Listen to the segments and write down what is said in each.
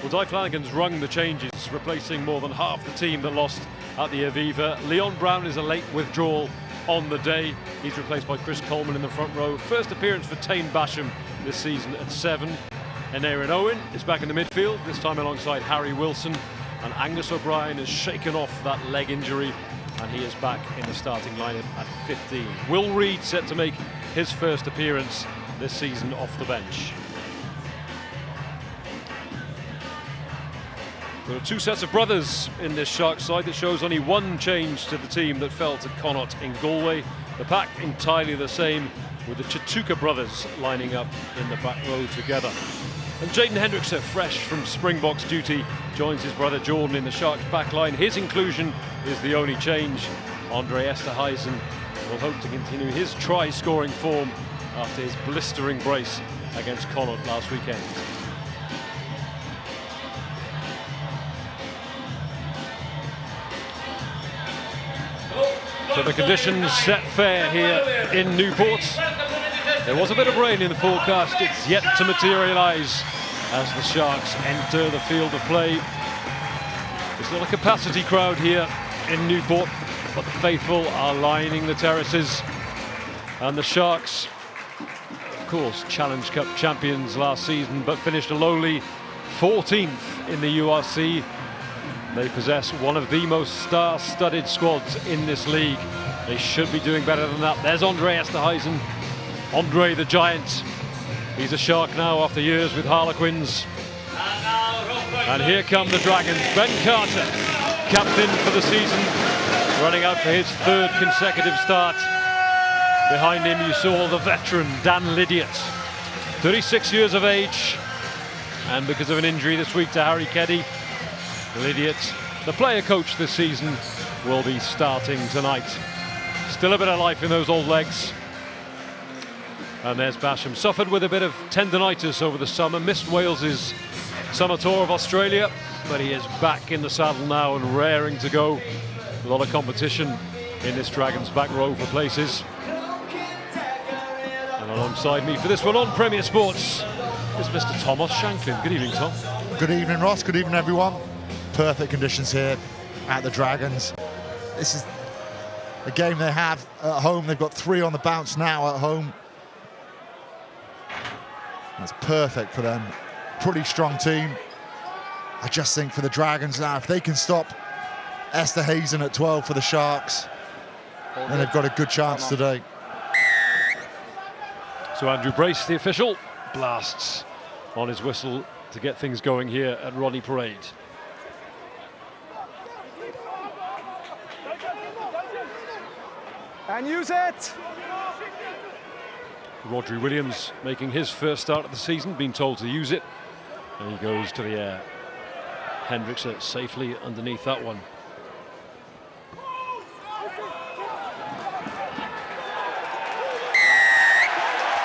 Well, Di Flanagan's rung the changes, replacing more than half the team that lost at the Aviva. Leon Brown is a late withdrawal on the day. He's replaced by Chris Coleman in the front row. First appearance for Tane Basham this season at 7. And Aaron Owen is back in the midfield, this time alongside Harry Wilson. And Angus O'Brien has shaken off that leg injury, and he is back in the starting lineup at 15. Will Reid set to make his first appearance this season off the bench. There are two sets of brothers in this Sharks side that shows only one change to the team that fell to Connacht in Galway. The pack entirely the same, with the Chituka brothers lining up in the back row together. And Jaden Hendrickse, fresh from Springboks duty, joins his brother Jordan in the Sharks backline. His inclusion is the only change. Andre Esterhuizen will hope to continue his try-scoring form after his blistering brace against Connacht last weekend. So the conditions set fair here in Newport. There was a bit of rain in the forecast. It's yet to materialise as the Sharks enter the field of play. There's not a capacity crowd here in Newport, but the faithful are lining the terraces. And the Sharks, of course, Challenge Cup champions last season, but finished a lowly 14th in the URC. They possess one of the most star-studded squads in this league. They should be doing better than that. There's Andre Esterhuizen, Andre the Giant. He's a Shark now after years with Harlequins. And here come the Dragons. Ben Carter, captain for the season, running out for his third consecutive start. Behind him you saw the veteran Dan Lydiot, 36 years of age, and because of an injury this week to Harry Keddy, Lydiot, the player coach this season, will be starting tonight. Still a bit of life in those old legs. And there's Basham, suffered with a bit of tendinitis over the summer, missed Wales's summer tour of Australia, but he is back in the saddle now and raring to go. A lot of competition in this Dragons back row for places. And alongside me for this one on Premier Sports is Mr. Thomas Shanklin. Good evening, Tom. Good evening, Ross. Good evening, everyone. Perfect conditions here at the Dragons. This is a game they have at home. They've got 3 on the bounce now at home. That's perfect for them. Pretty strong team. I just think for the Dragons now, if they can stop Esterhuizen at 12 for the Sharks, then they've got a good chance today. So Andrew Brace, the official, blasts on his whistle to get things going here at Rodney Parade. And use it! Rodri Williams making his first start of the season, being told to use it, and he goes to the air. Hendrickse safely underneath that one.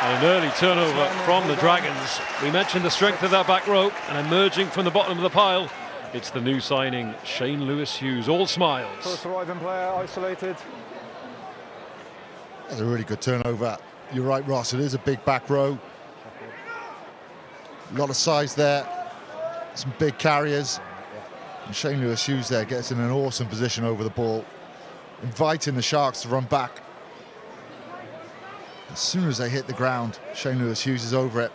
And an early turnover from the Dragons. We mentioned the strength of that back row, and emerging from the bottom of the pile, it's the new signing, Shane Lewis-Hughes, all smiles. First arriving player isolated. That's a really good turnover. You're right, Ross, it is a big back row. A lot of size there, some big carriers. And Shane Lewis-Hughes there gets in an awesome position over the ball, inviting the Sharks to run back. As soon as they hit the ground, Shane Lewis-Hughes is over it.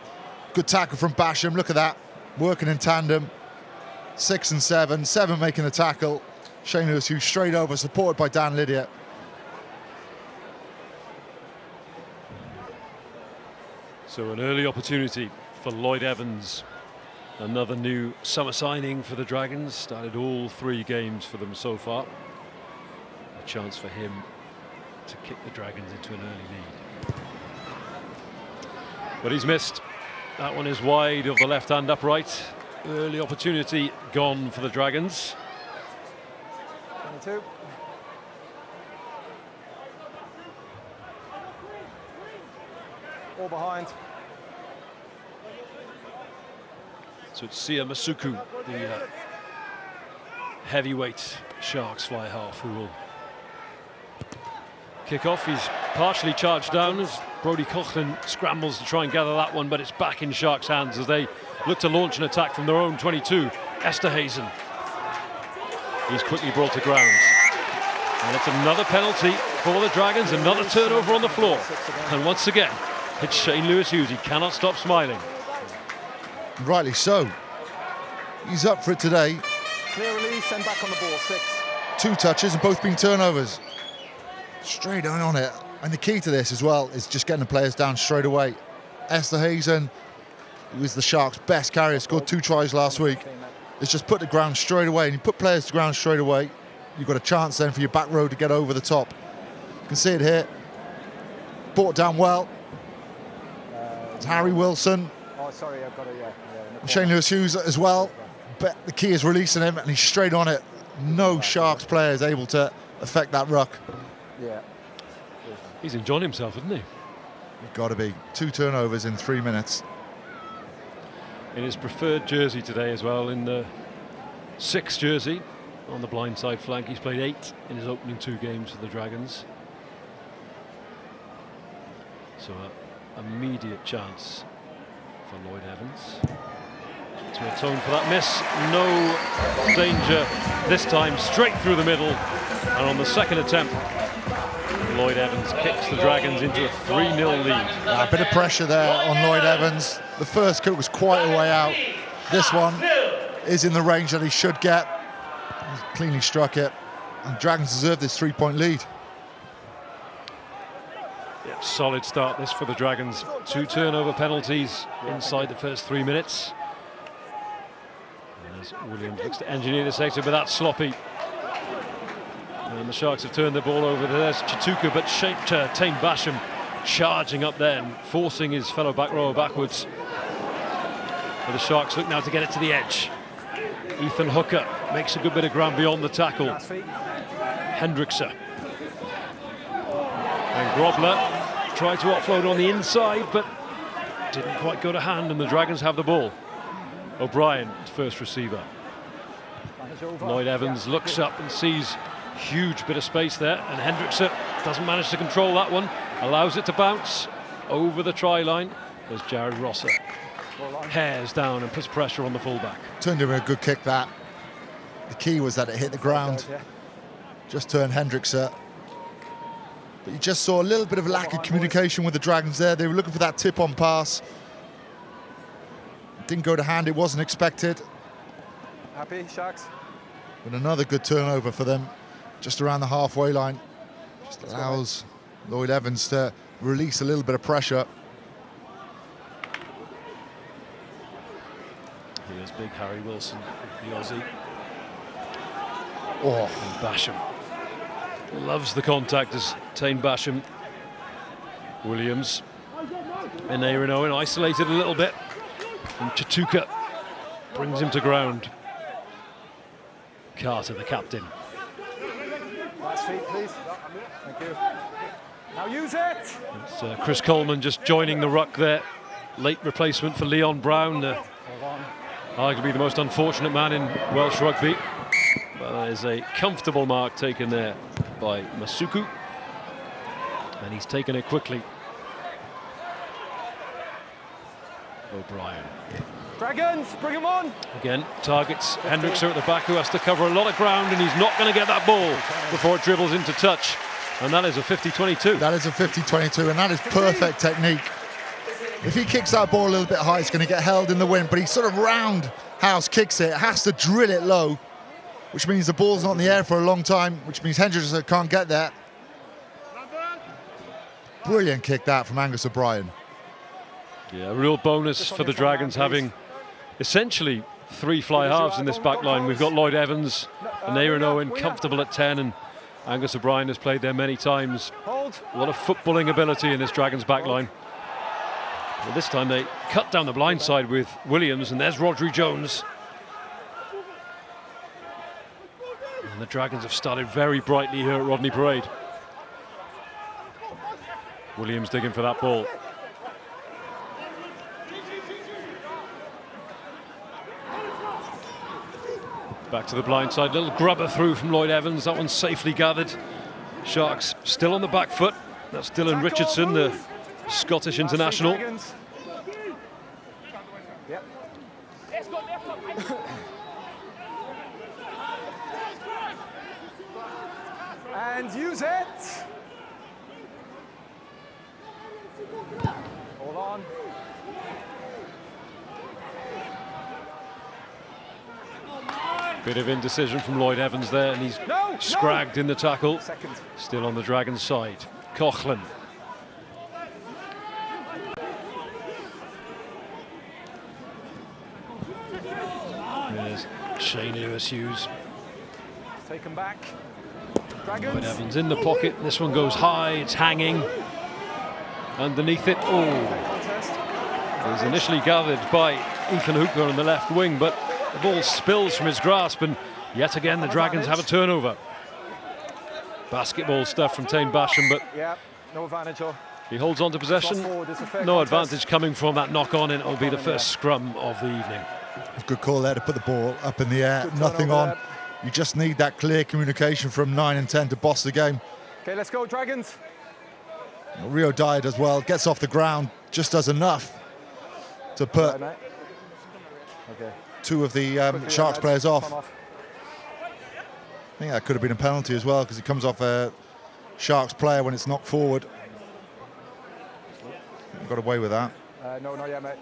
Good tackle from Basham, look at that, working in tandem. 6 and 7, 7 making the tackle. Shane Lewis-Hughes straight over, supported by Dan Lydiot. So an early opportunity for Lloyd Evans, another new summer signing for the Dragons, started all 3 games for them so far. A chance for him to kick the Dragons into an early lead. But he's missed. That one is wide of the left-hand upright. Early opportunity gone for the Dragons. 22. All behind. So it's Sia Masuku, the heavyweight Sharks fly half, who will kick off. He's partially charged down as Brodie Coughlin scrambles to try and gather that one, but it's back in Sharks' hands as they look to launch an attack from their own 22. Esterhuizen. He's quickly brought to ground. And it's another penalty for the Dragons, another turnover on the floor. And once again, it's Shane Lewis-Hughes. He cannot stop smiling. Rightly so. He's up for it today. Clear release and back on the ball, 6. 2 touches and both been turnovers. Straight on it. And the key to this as well is just getting the players down straight away. Esterhuizen, who was the Sharks' best carrier, scored 2 tries last week. It's just put the ground straight away, and you put players to ground straight away, you've got a chance then for your back row to get over the top. You can see it here. Brought down well. It's Harry Wilson. Oh, sorry, I've got it, yeah. Shane Lewis-Hughes as well. But the key is releasing him, and he's straight on it. No Sharks player is able to affect that ruck. Yeah. He's enjoying himself, isn't he? You've got to be. 2 turnovers in 3 minutes. In his preferred jersey today as well, in the 6th jersey on the blindside flank. He's played 8 in his opening 2 games for the Dragons. So an immediate chance for Lloyd Evans to atone for that miss. No danger this time, straight through the middle, and on the second attempt Lloyd Evans kicks the Dragons into a 3-0 lead. A bit of pressure there on Lloyd Evans. The first kick was quite a way out. This one is in the range that he should get. He's cleanly struck it, and Dragons deserve this 3-point lead. Yep, solid start this for the Dragons. 2 turnover penalties inside the first 3 minutes. And as Williams looks to engineer this exit, but that's sloppy. And the Sharks have turned the ball over. There's Chituka, but Tane Basham charging up there and forcing his fellow back rower backwards. But the Sharks look now to get it to the edge. Ethan Hooker makes a good bit of ground beyond the tackle. Hendrickse. And Grobler tried to offload on the inside, but didn't quite go to hand, and the Dragons have the ball. O'Brien, first receiver. Lloyd Evans looks up and sees huge bit of space there, and Hendrickse doesn't manage to control that one, allows it to bounce over the try line. There's Jared Rosser. Hares down and puts pressure on the fullback. Turned into a good kick, that. The key was that it hit the ground. Just turned Hendrickse. But you just saw a little bit of lack of communication with the Dragons there. They were looking for that tip-on pass. Didn't go to hand, it wasn't expected. Happy, Sharks? But another good turnover for them, just around the halfway line. Just allows Lloyd Evans to release a little bit of pressure. Here's big Harry Wilson, the Aussie. Oh. And Basham loves the contact as Tane Basham. Williams and Aaron Owen isolated a little bit, and Chituka brings him to ground. Carter, the captain. Last feet, please. Thank you. Now use it! It's Chris Coleman just joining the ruck there. Late replacement for Leon Brown, arguably the most unfortunate man in Welsh rugby. But that is a comfortable mark taken there by Masuku. And he's taken it quickly. O'Brien. Dragons, bring him on! Again, targets Hendrickse at the back, who has to cover a lot of ground, and he's not going to get that ball before it dribbles into touch. And that is a 50-22. That is a 50-22, and that is perfect technique. If he kicks that ball a little bit high, it's going to get held in the wind, but he sort of roundhouse kicks it, has to drill it low, which means the ball's not in the air for a long time, which means Hendrickse can't get there. Brilliant kick that from Angus O'Brien. Yeah, a real bonus for the Dragons having essentially 3 fly halves in this back line. We've got Lloyd Evans and Aaron Owen comfortable at 10, and Angus O'Brien has played there many times. A lot of footballing ability in this Dragons back line. But this time they cut down the blind side with Williams, and there's Rodri Jones. And the Dragons have started very brightly here at Rodney Parade. Williams digging for that ball. Back to the blind side, little grubber through from Lloyd Evans. That one's safely gathered. Sharks still on the back foot. That's Dylan Richardson, the Scottish international. Yep. And use it. Hold on. Bit of indecision from Lloyd Evans there, and he's scragged in the tackle. Still on the Dragons' side. Coughlin. There's Shane Lewis-Hughes. Take him back. Lloyd Evans in the pocket. This one goes high. It's hanging. Underneath it. Oh. It was initially gathered by Ethan Hooper on the left wing, but the ball spills from his grasp, and yet again the Dragons have a turnover. Basketball stuff from Tane Basham, but no advantage. He holds on to possession. No advantage coming from that knock-on, and it'll be the first scrum of the evening. Good call there to put the ball up in the air. Nothing on. You just need that clear communication from 9 and 10 to boss the game. Okay, let's go, Dragons. Rio Dyer as well. Gets off the ground. Just does enough to put two of the Sharks players off. I think that could have been a penalty as well, because he comes off a Sharks player when it's knocked forward. Got away with that. No, not yet, mate.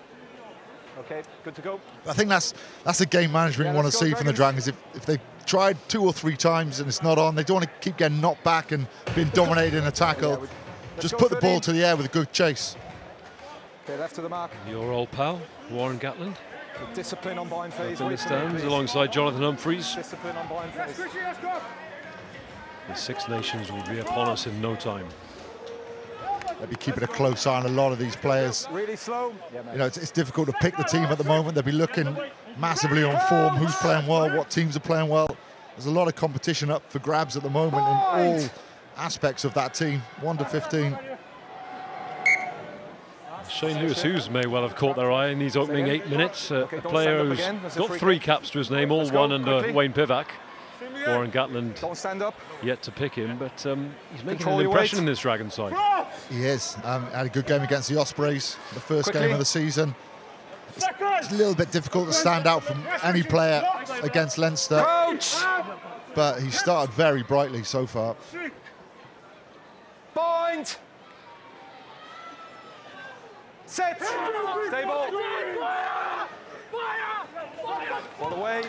Okay, good to go. I think that's a game management you want to see from the Dragons. If they've tried 2 or 3 times and it's not on, they don't want to keep getting knocked back and being dominated in a tackle. Just put the ball to the air with a good chase. Okay, left to the mark. Your old pal, Warren Gatland. The discipline on bind phase. In the stands alongside Jonathan Humphreys. Discipline on bind phase. The Six Nations will be upon us in no time. They'll be keeping a close eye on a lot of these players. Really slow. You know, it's difficult to pick the team at the moment. They'll be looking massively on form, who's playing well, what teams are playing well. There's a lot of competition up for grabs at the moment in all aspects of that team. 1 to 15. Shane Lewis-Hughes may well have caught their eye in these opening 8 minutes. A player who's got 3 caps to his name, all won under Wayne Pivac. Warren Gatland yet to pick him, but he's making an impression in this Dragon side. He is. Had a good game against the Ospreys, the first game of the season. It's a little bit difficult to stand out from any player against Leinster, but he started very brightly so far. Bind! Set! Stable! Ball away.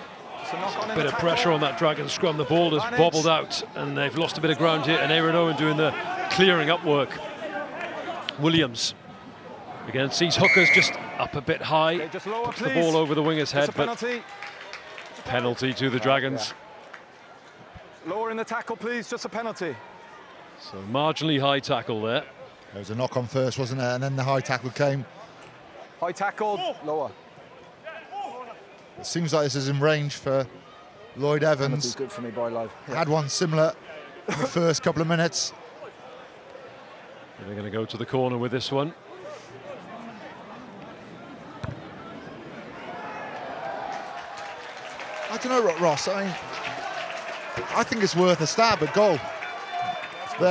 A bit of pressure on that Dragon scrum. The ball has bobbled out, and they've lost a bit of ground here. And Aaron Owen doing the clearing up work. Williams again sees hookers just up a bit high. Puts the ball over the winger's head, but penalty to the Dragons. Lower in the tackle, please. Just a penalty. So marginally high tackle there. There was a knock on first, wasn't there? And then the high tackle came. High tackle, lower. It seems like this is in range for Lloyd Evans. Good for me, boy, live. Had one similar in the first couple of minutes. They're going to go to the corner with this one. I don't know, Ross. I think it's worth a stab at goal.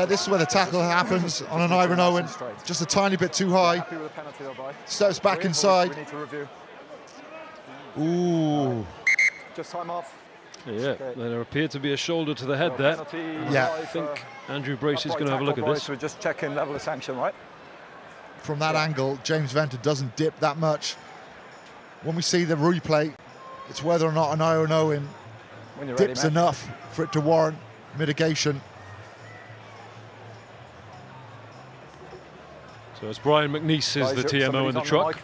This is where the tackle happens on an Aaron Owen. Just a tiny bit too high. Steps back inside. Ooh. Just time off. Yeah, there appeared to be a shoulder to the head there. Yeah. I think Andrew Brace is going to have a look at this. We're just checking level of sanction, right? From that angle, James Venter doesn't dip that much. When we see the replay, it's whether or not an Aaron Owen dips enough for it to warrant mitigation. So it's Brian McNeice is the TMO in the truck.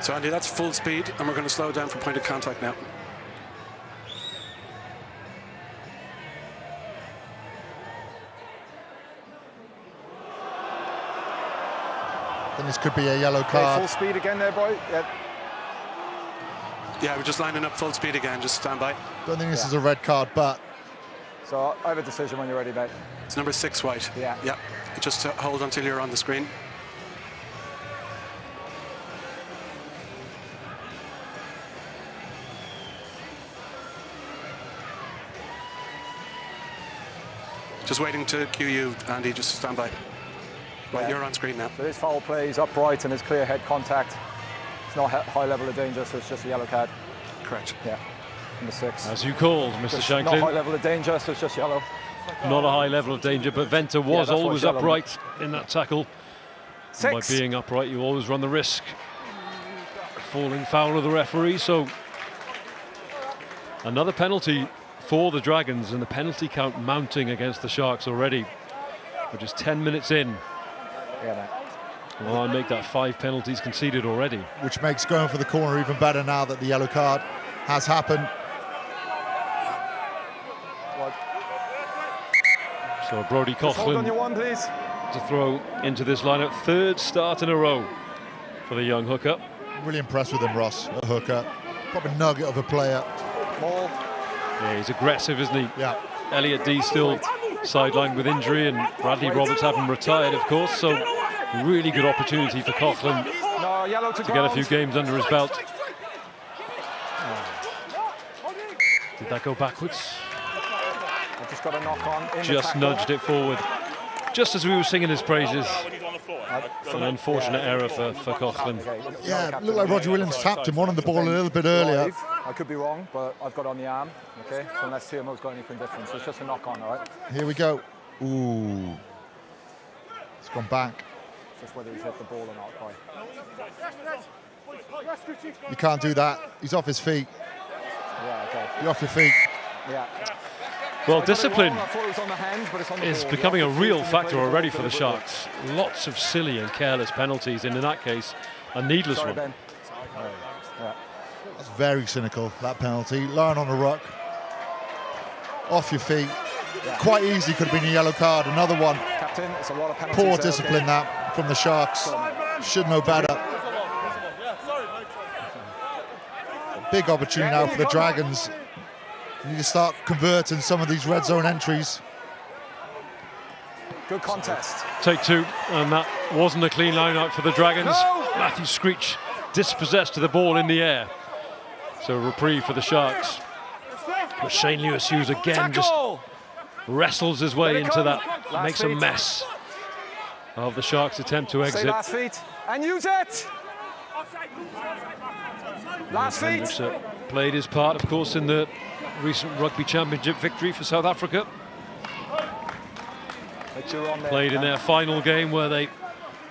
So Andy, that's full speed, and we're going to slow down for point of contact now. Then this could be a yellow card. Full speed again there, boy. Yeah, we're just lining up full speed again. Just stand by. Don't think this is a red card, but... So I have a decision when you're ready, mate. It's number 6 white. Yeah. Yeah. Just hold until you're on the screen. Just waiting to cue you, Andy. Just stand by. Right, Yeah. you're on screen now. So this foul play is upright and there's clear head contact. It's not high level of danger, so it's just a yellow card. Correct. Yeah, number 6. As you called, Mr. Just Shanklin. not high level of danger, so it's just yellow. Not a high level of danger, but Venter was that's why always it's yellow. upright in that tackle. And by 6. being upright, you always run the risk of falling foul of the referee. So another penalty for the Dragons, and the penalty count mounting against the Sharks already. We're just 10 minutes in. Yeah, man. Well, I make that 5 penalties conceded already. Which makes going for the corner even better now that the yellow card has happened. What? So Brody Just hold on Coughlin your one, please. to throw into this lineup. 3rd start in a row for the young hooker. Really impressed with him, Ross, a hooker. Proper nugget of a player. Ball. Yeah, he's aggressive, isn't he? Yeah. Elliot D still sidelined with injury, and Bradley Roberts having retired, of course. So really good opportunity for Coughlin No, yellow to to get a few games under his belt. Did that go backwards? I just got a knock on. In the Just tackle. nudged it forward. Just as we were singing his praises. An unfortunate error for Coughlin. Okay, Yeah, it looked like Roger Williams tapped him, wanted the ball a little bit earlier. I could be wrong, but I've got it on the arm. Okay, so unless TMO's got anything different, so it's just a knock on, all right? Here we go. Ooh. It's gone back. It's just whether he's hit the ball or not. Right. You can't do that. He's off his feet. Yeah, okay. You're off your feet. Yeah. Well, I got it discipline wrong. I thought it was on the hand, but it's on the is ball. becoming Yeah, a off the real feet and factor play the already ball for the deliberately. Sharks. Lots of silly and careless penalties, and in that case, a needless Sorry, one. Ben. Yeah. That's very cynical, that penalty. Lying on a ruck. Off your feet. Quite easy, could have been a yellow card. Another one. Captain, it's a lot of penalties. Poor there, discipline okay? that from the Sharks. Should know better. Big opportunity now for the Dragons. You need to start converting some of these red zone entries. Good contest. Take 2, and that wasn't a clean line out for the Dragons. No! Matthew Screech dispossessed of the ball in the air. So reprieve for the Sharks. But Shane Lewis-Hughes again just Tackle! wrestles his way Let it into go. that. Last Makes a feet. mess of the Sharks' attempt to Say exit. last feet and use it. Last feet. Hendricks played his part, of course, in the recent Rugby Championship victory for South Africa. But you're on there. Played in their final game where they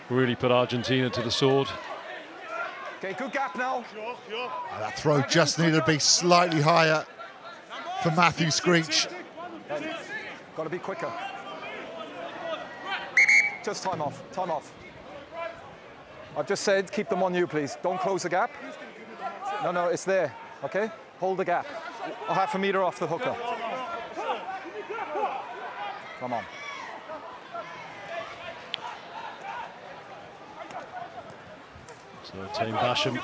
really put Argentina to the sword. Okay, good gap now. That throw just needed to be slightly higher for Matthew Screech. Got to be quicker. Just time off. Time off. I've just said keep them on you, please. Don't close the gap. No, it's there. Okay, hold the gap. A half a meter off the hooker. Come on. So Tame Basham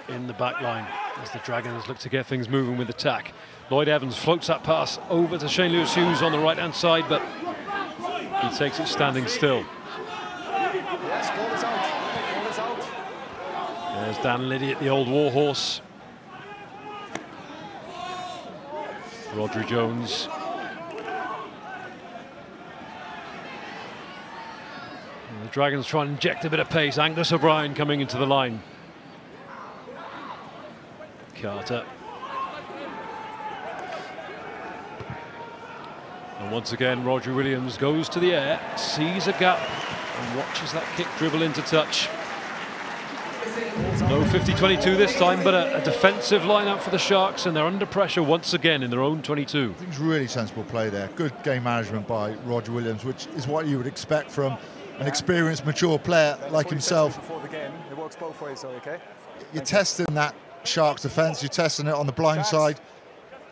in the back line as the Dragons look to get things moving with attack. Lloyd Evans floats that pass over to Shane Lewis-Hughes on the right-hand side, but he takes it standing still. Yes, ball is out. Ball is out. There's Dan Liddy at the old warhorse. Rodri Jones. And the Dragons try and inject a bit of pace. Angus O'Brien coming into the line. Carter. And once again, Roger Williams goes to the air, sees a gap, and watches that kick dribble into touch. No 50-22 this time, but a defensive lineup for the Sharks, and they're under pressure once again in their own 22. I think it's really sensible play there. Good game management by Roger Williams, which is what you would expect from an experienced, mature player like himself. Before the game, it works both ways, so okay. You're testing that Sharks defence, you're testing it on the blind side,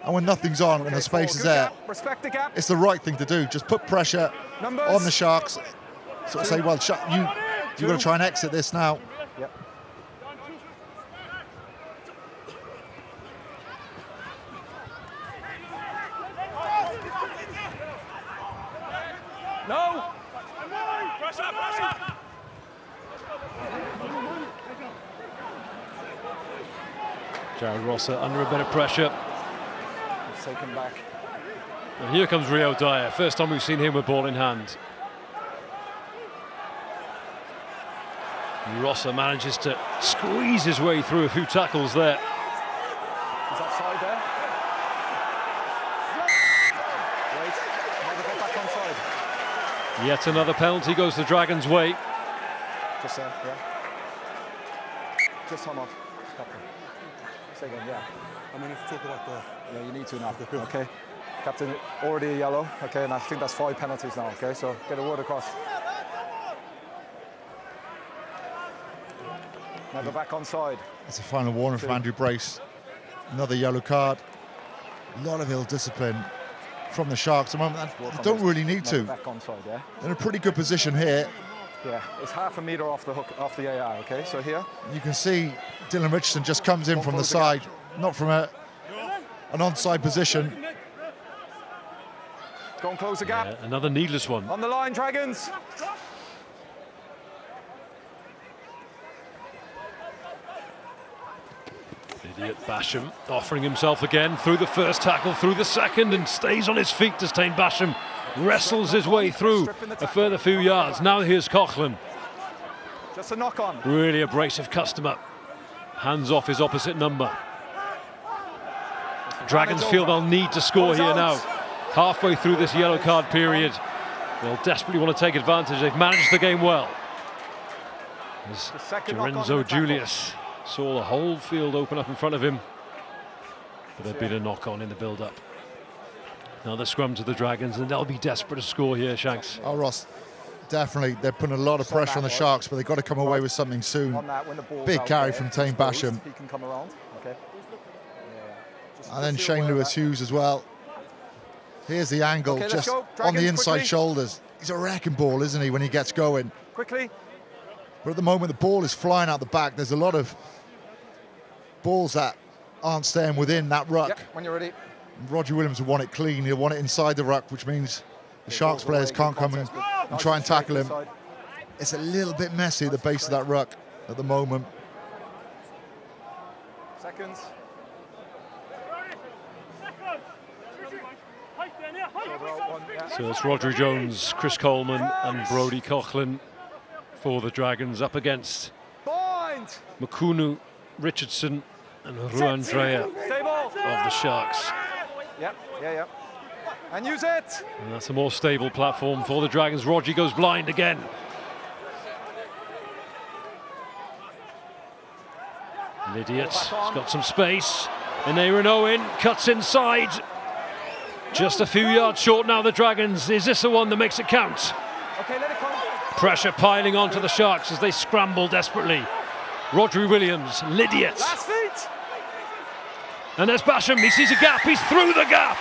and when nothing's on and the space is there, Respect the gap. it's the right thing to do. Just put pressure Numbers. on the Sharks. Sort of say, well, you've got to try and exit this now. Yep. No. Jared Rosser under a bit of pressure. It's taken back. And here comes Rio Dyer. First time we've seen him with ball in hand. Rosser manages to squeeze his way through a few tackles there. He's offside there. Wait, never got back onside. Yet another penalty goes the Dragons' way. Just there, yeah. Just time off. Captain. Say again, yeah. I mean, if you talk about the... Yeah, you need to now, okay? Captain, already a yellow, okay, and I think that's 5 penalties now, okay? So get a word across. Never back onside. It's a final warning from Andrew Brace. Another yellow card. A lot of ill discipline from the Sharks at the moment. They don't really need to. Back onside, yeah. They're in a pretty good position here. Yeah, it's half a metre off the hook, off the AI, okay? So here. You can see Dylan Richardson just comes in from the side, not from an onside position. Go and close the gap. Yeah, another needless one. On the line, Dragons. Idiot Basham offering himself again through the first tackle, through the second, and stays on his feet as Tane Basham wrestles his way through a further few yards. Now here's Coughlin. Just a knock on. Really abrasive customer. Hands off his opposite number. Dragons feel they'll need to score here now. Halfway through this yellow card period, they'll desperately want to take advantage. They've managed the game well. As Lorenzo Julius saw the whole field open up in front of him, but there'd been a knock-on in the build-up. Now the scrum to the Dragons, and they'll be desperate to score here, Shanks. Oh, Ross, definitely. They're putting a lot of pressure on the Sharks, but they've got to come away with something soon. Big carry from Tane Basham. He can come around. Okay. And then Shane Lewis-Hughes as well. Here's the angle, Okay, just Dragons, on the inside quickly. shoulders. He's a wrecking ball, isn't he, when he gets going? Quickly. But at the moment, the ball is flying out the back. There's a lot of balls that aren't staying within that ruck. Yep, when you're ready. Roger Williams will want it clean. He'll want it inside the ruck, which means the Sharks players can't come in and try and tackle him. It's a little bit messy at the base of that ruck at the moment. Seconds. So it's Rodri Jones, Chris Coleman and Brodie Coughlin for the Dragons up against Bind. Makunu, Richardson and Ruan Drea of the Sharks. Yep, yeah. And use it. And that's a more stable platform for the Dragons. Rodri goes blind again. Lydiot's got some space. And Aaron Owen cuts inside. Just a few yards short now, the Dragons. Is this the one that makes it count? Okay, let it come. Pressure piling onto the Sharks as they scramble desperately. Rodri Williams, Lydiot. Last feet. And there's Basham, he sees a gap, he's through the gap.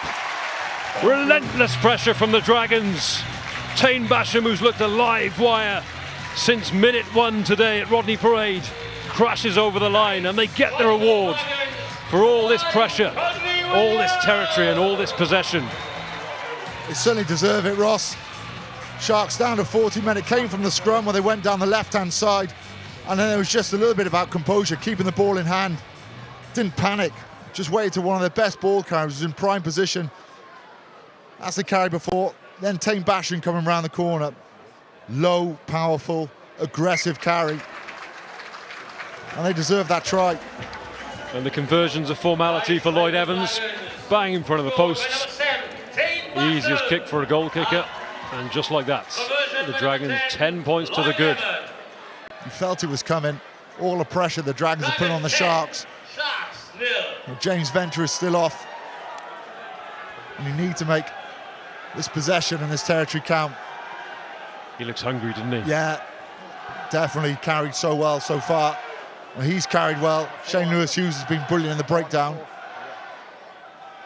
Relentless pressure from the Dragons. Tane Basham, who's looked a live wire since minute 1 today at Rodney Parade, crashes over the line and they get their reward for all this pressure, all this territory and all this possession. They certainly deserve it, Ross. Sharks down to 40 men. It came from the scrum where they went down the left-hand side. And then there was just a little bit about composure, keeping the ball in hand. Didn't panic, just waited till one of their best ball carriers was in prime position. That's the carry before. Then Tane Basham coming around the corner. Low, powerful, aggressive carry. And they deserve that try. And the conversion's a formality for Lloyd Evans. Bang in front of the posts. Easiest kick for a goal kicker. And just like that, the Dragons 10 points to the good. You felt it was coming. All the pressure the Dragons are putting on the Sharks. Well, James Venture is still off. And you need to make this possession and this territory count. He looks hungry, didn't he? Yeah, definitely carried so well so far. Well, he's carried well. Shane Lewis-Hughes has been brilliant in the breakdown.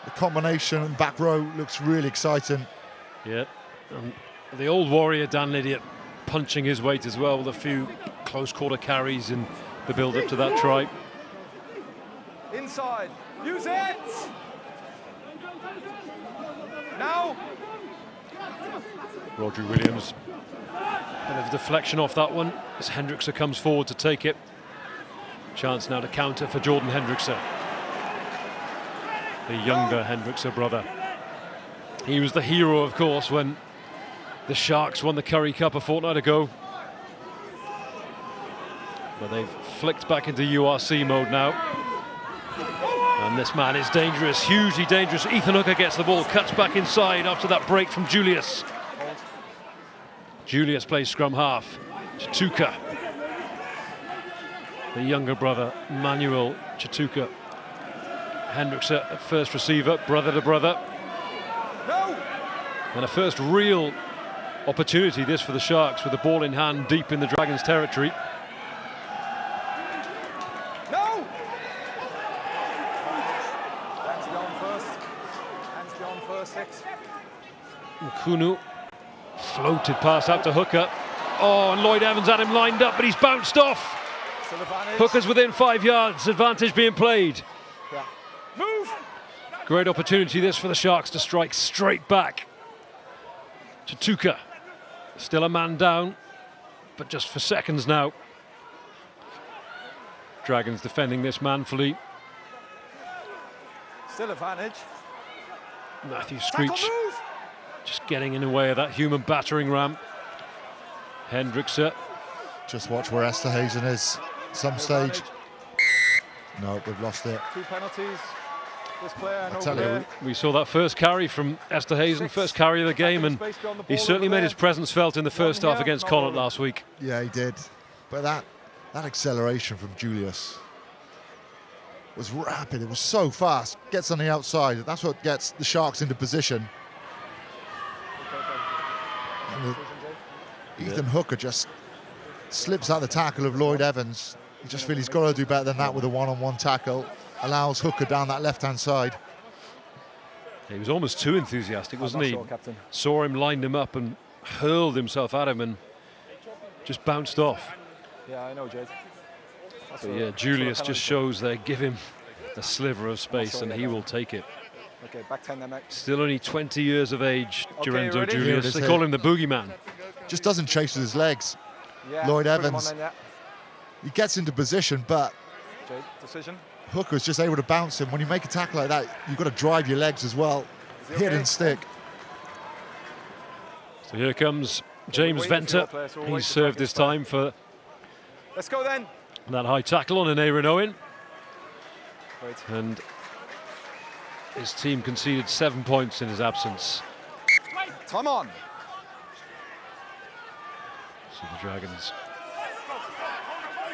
The combination and back row looks really exciting. Yeah, and the old warrior Dan Lydiot punching his weight as well with a few close quarter carries in the build-up to that try. Inside. Use it. Now. Rodri Williams. Bit of deflection off that one as Hendrickse comes forward to take it. Chance now to counter for Jordan Hendrickse, the younger Hendrickse brother. He was the hero, of course, when the Sharks won the Currie Cup a fortnight ago. But they've flicked back into URC mode now. And this man is dangerous, hugely dangerous. Ethan Hooker gets the ball, cuts back inside after that break from Julius. Julius plays scrum half. Chituka. The younger brother, Manuel Chituka. Hendricks at first receiver, brother to brother. No! And a first real opportunity this for the Sharks with the ball in hand deep in the Dragons' territory. No! Hands beyond first. Hands beyond first, 6. Nkunu floated pass out to Hooker. Oh, and Lloyd Evans had him lined up, but he's bounced off. Still advantage. Hooker's within 5 yards, advantage being played. Yeah. Move! Great opportunity this for the Sharks to strike straight back. Chituka, still a man down, but just for seconds now. Dragons defending this manfully. Still advantage. Matthew Screech Tackle, move! just getting in the way of that human battering ram. Hendricks up. Just watch where Esterhazen is. Some stage. No, we've lost it. 2 penalties. This player and I over tell you, there. We saw that first carry from Esterhazen, 6. first carry of the game, and Space beyond the he ball certainly over made there. his presence felt in the first half here, against not Connacht rolling. last week. Yeah, he did. But that acceleration from Julius was rapid. It was so fast. Gets on the outside. That's what gets the Sharks into position. And Ethan Hooker just slips out the tackle of Lloyd Evans. You just feel he's got to do better than that with a one-on-one tackle. Allows Hooker down that left-hand side. He was almost too enthusiastic, wasn't he? Sure, Captain. Saw him, lined him up and hurled himself at him and just bounced off. Yeah, I know, Jade. That's But a- yeah, that's Julius a just penalty. shows they give him the sliver of space sure and they he don't. will take it. Okay, back 10 then, mate. Still only 20 years of age, Okay, Lorenzo ready? Here it Julius. is They here. call him the boogeyman. Just doesn't chase with his legs. Yeah, Lloyd put him on Evans. then, yeah. He gets into position, but Jade, decision. Hooker's just able to bounce him. When you make a tackle like that, you've got to drive your legs as well. Is he Hit okay? and stick. So here comes James waiting for your Venter. player, so we'll wait He's for served this Dragons time for Let's go then. that high tackle on an Aaron Owen. Wait. And his team conceded 7 points in his absence. Come on. So the Dragons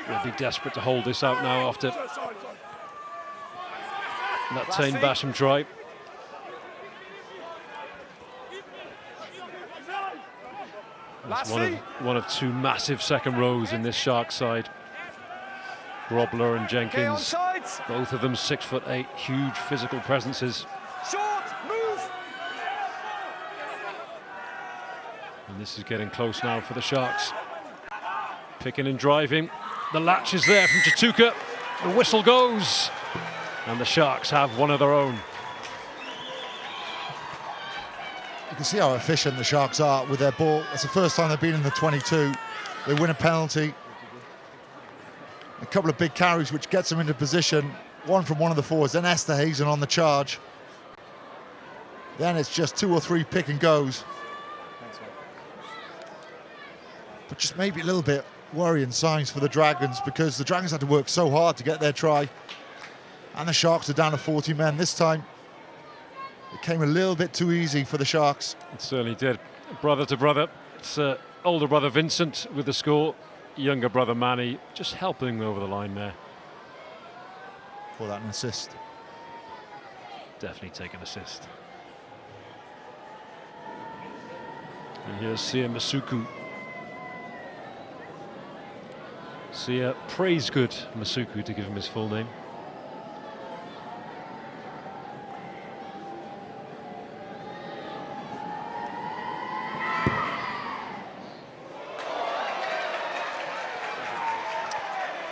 will be desperate to hold this out now after that Tane Basham try. That's one of 2 massive second rows in this Sharks side. Grobler and Okay, Jenkins, onside. both of them 6'8", huge physical presences. Short. Move. And this is getting close now for the Sharks. Picking and driving. The latch is there from Chituka. The whistle goes. And the Sharks have one of their own. You can see how efficient the Sharks are with their ball. It's the first time they've been in the 22. They win a penalty. A couple of big carries which gets them into position. One from one of the forwards, then Esterhazen on the charge. Then it's just 2 or 3 pick and goes. Thanks, mate. But just maybe a little bit worrying signs for the Dragons, because the Dragons had to work so hard to get their try. And the Sharks are down to 40 men. This time it came a little bit too easy for the Sharks. It certainly did. Brother to brother. It's older brother Vincent with the score. Younger brother Manny just helping over the line there. For that an assist. Definitely take an assist. And here's Sia Masuku. Sia praised good Masuku, to give him his full name.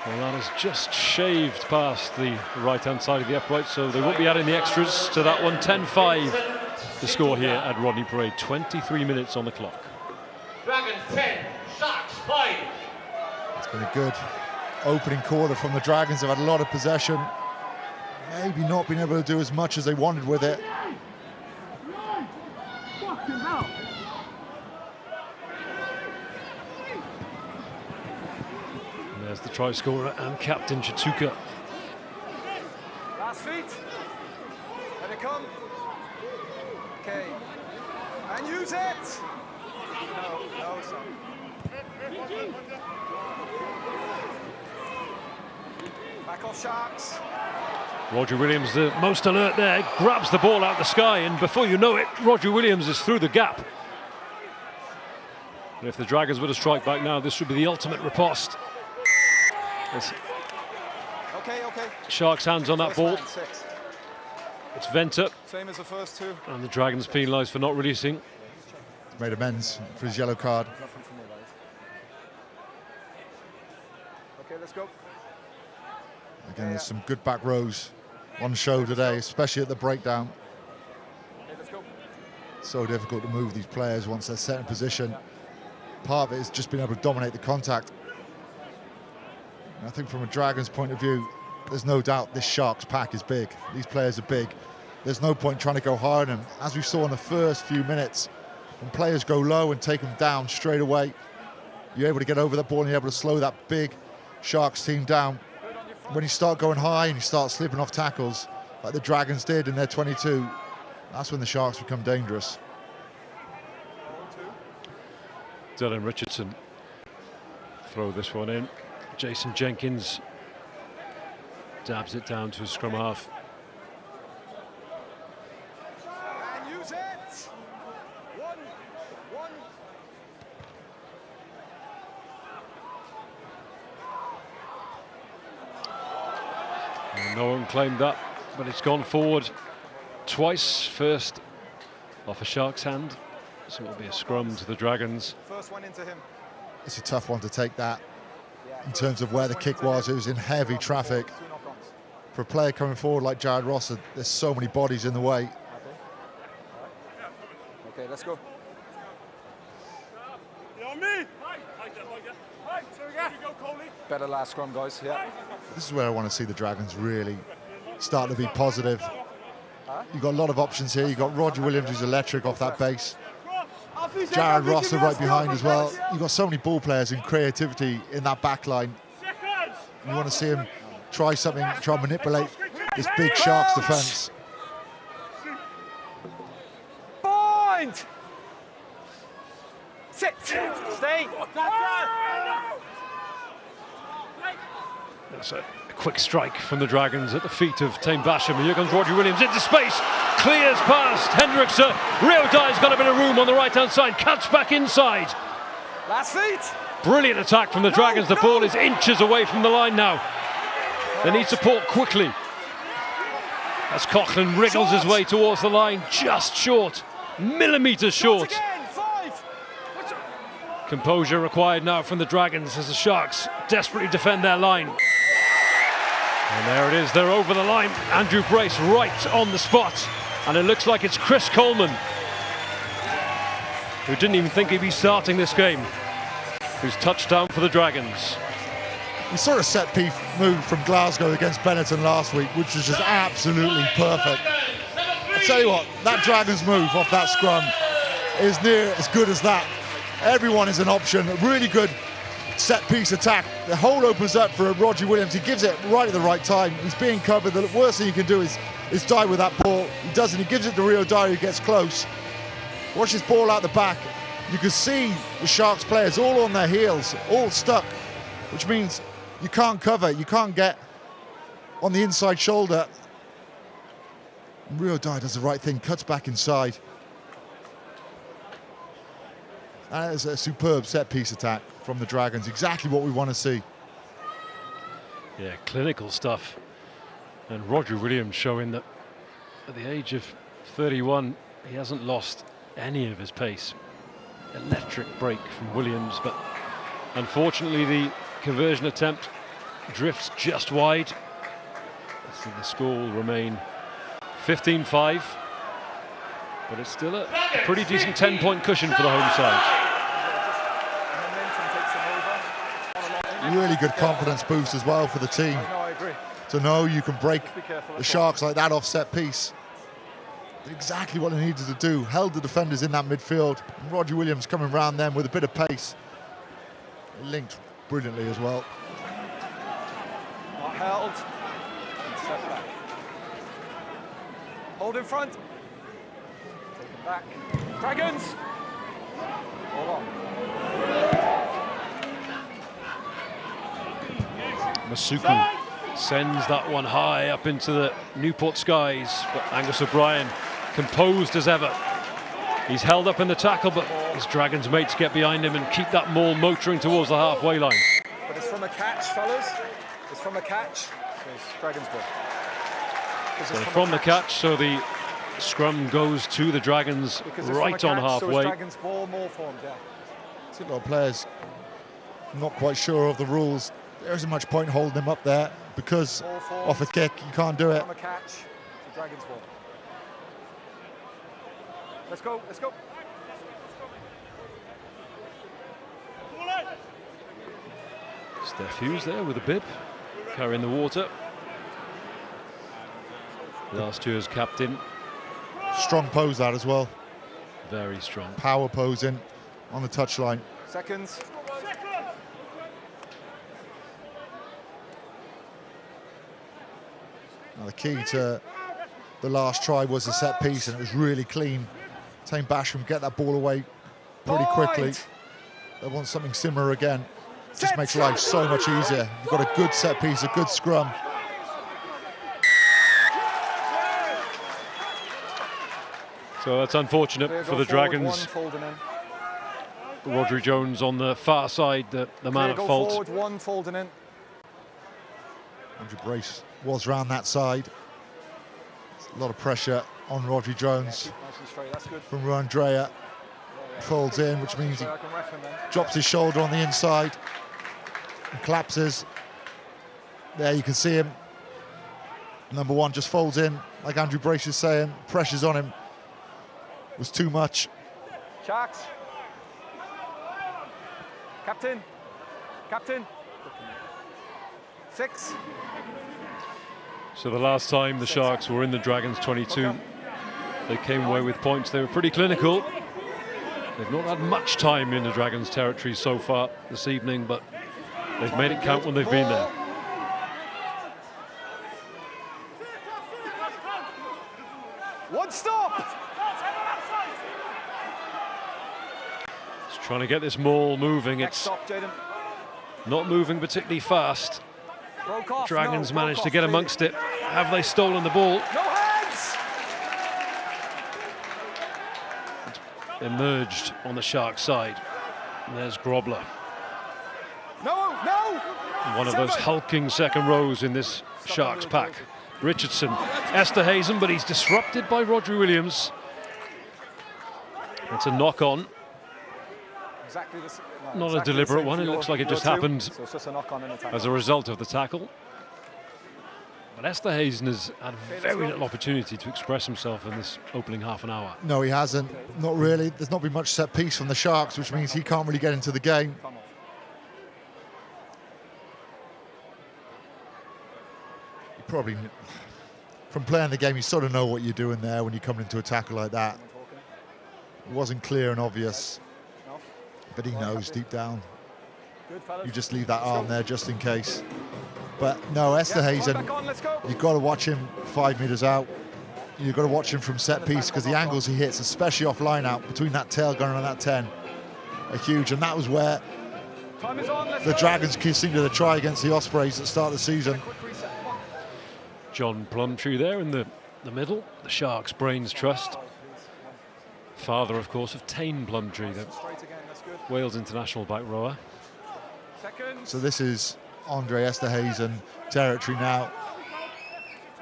Well, that has just shaved past the right-hand side of the upright, so they won't be adding the extras to that one. 10-5 the score here at Rodney Parade. 23 minutes on the clock. Dragons 10, Sharks 5. It's been a good opening quarter from the Dragons. They've had a lot of possession. Maybe not been able to do as much as they wanted with it. And there's the try scorer and captain Chituka. Last feet. Let it come. Okay. And use it. No, son. Back off, Sharks. Roger Williams, the most alert there, grabs the ball out of the sky, and before you know it, Roger Williams is through the gap. And if the Dragons were to strike back now, this would be the ultimate riposte. Okay. Sharks' hands on that ball. It's Venter. Same as the first two. And the Dragons penalised for not releasing. Made amends for his yellow card. Nothing from me, right? Okay, let's go. Again, there's some good back rows on show today, especially at the breakdown. Okay, let's go. So difficult to move these players once they're set in position. Part of it is just being able to dominate the contact. And I think from a Dragons point of view, there's no doubt this Sharks pack is big. These players are big. There's no point trying to go hard on them. As we saw in the first few minutes, when players go low and take them down straight away, you're able to get over that ball and you're able to slow that big Sharks team down. When you start going high and you start slipping off tackles, like the Dragons did in their 22, that's when the Sharks become dangerous. Dylan Richardson throw this one in. Jason Jenkins dabs it down to his scrum half. And use it. One. And no one claimed that, but it's gone forward twice. First off a Shark's hand, so it'll be a scrum to the Dragons. First one into him. It's a tough one to take that in terms of where the kick was. It was in heavy traffic. For a player coming forward like Jared Ross, there's so many bodies in the way. Okay, let's go. Better last scrum, guys. Yeah. This is where I want to see the Dragons really start to be positive. You've got a lot of options here. You've got Roger Williams, who's electric off that base. Jared Ross right behind as well. You've got so many ball players and creativity in that back line. You want to see him try something, try and manipulate this big Sharks defence. Point! Sit! Stay! That's a quick strike from the Dragons at the feet of Tame Basham. And here comes Roger Williams into space. Clears past Hendrickson. Rio Dye's got a bit of room on the right-hand side. Cuts back inside. Last feet! Brilliant attack from the Dragons. The ball is inches away from the line now. They need support quickly. As Coughlin wriggles his way towards the line, just short. Millimetres short. Composure required now from the Dragons as the Sharks desperately defend their line. And there it is, they're over the line. Andrew Brace right on the spot. And it looks like it's Chris Coleman, who didn't even think he'd be starting this game, who's touchdown for the Dragons. We saw a set-piece move from Glasgow against Benetton last week, which was just absolutely perfect. I tell you what, that Dragons move off that scrum is near as good as that. Everyone is an option, a really good set-piece attack. The hole opens up for Roger Williams. He gives it right at the right time. He's being covered. The worst thing he can do is die with that ball. He doesn't. He gives it to Rio Dyer, who gets close. Watch his ball out the back. You can see the Sharks players all on their heels, all stuck, which means you can't cover. You can't get on the inside shoulder. And Rio Dyer does the right thing, cuts back inside. That is a superb set-piece attack from the Dragons, exactly what we want to see. Yeah, clinical stuff. And Roger Williams showing that at the age of 31, he hasn't lost any of his pace. Electric break from Williams, but unfortunately the conversion attempt drifts just wide. So the score will remain 15-5, but it's still a pretty decent 10-point cushion for the home side. Really good confidence boost as well for the team. I agree. To know you can break the Sharks like that off set piece. Did exactly what they needed to do. Held the defenders in that midfield. And Roger Williams coming round them with a bit of pace. They linked brilliantly as well. Not held. And step back. Hold in front. Take it back. Dragons! Hold on. Masuku sends that one high up into the Newport skies, but Angus O'Brien composed as ever. He's held up in the tackle, but his Dragons mates get behind him and keep that maul motoring towards the halfway line. But it's from a catch, fellas. It's from a catch. So it's Dragons ball. So from the catch, so the scrum goes to the Dragons right on halfway. So Dragons ball, more formed, yeah. See a lot of players not quite sure of the rules. There isn't much point holding him up there because off a kick you can't do it. From a catch, so Dragons ball. Let's go, let's go. Steph Hughes there with a bib, carrying the water. Last year's captain. Strong pose that as well. Very strong. Power posing on the touchline. Seconds. Now the key to the last try was a set piece, and it was really clean. Tame Basham get that ball away pretty quickly. They want something similar again. It just makes life so much easier. You've got a good set piece, a good scrum. So that's unfortunate for the Dragons. Rodri Jones on the far side, the man at fault. Forward, one folding in. Andrew Brace was round that side. A lot of pressure on Rodri Jones. Nice and straight, that's good. From Andrea. Folds in, which means he drops his shoulder on the inside and collapses. There you can see him. Number one just folds in, like Andrew Brace is saying. Pressure's on him. Was too much. Sharks. Captain. Captain. 6. So the last time the Sharks were in the Dragons 22, they came away with points. They were pretty clinical. They've not had much time in the Dragons territory so far this evening, but they've made it count when they've been there. One stop. Just trying to get this maul moving. It's not moving particularly fast. Dragons managed to get amongst it. Have they stolen the ball? No hands. Emerged on the Sharks side. And there's Grobler. No. One of those hulking second rows in this Sharks pack. Richardson, Esterhazen, but he's disrupted by Rodri Williams. It's a knock on. Exactly the, not a deliberate one. It looks like it just happened so it's just a knock on in the tackle. as a result of the tackle. But Esterhazen has had very little opportunity to express himself in this opening half an hour. No, he hasn't. Not really. There's not been much set piece from the Sharks, which means he can't really get into the game. You probably, from playing the game, you sort of know what you're doing there when you come into a tackle like that. It wasn't clear and obvious, but he knows deep down. You just leave that arm there just in case. But no, Esterhazen, you've got to watch him 5 metres out. You've got to watch him from set piece because the angles he hits, especially off line out between that tail gunner and that 10, are huge. And that was where the Dragons seemed to try against the Ospreys at the start of the season. John Plumtree there in the middle, the Sharks' brains trust. Father, of course, of Tane Plumtree, the Wales international back rower. So this is Andre Esterhazen territory now.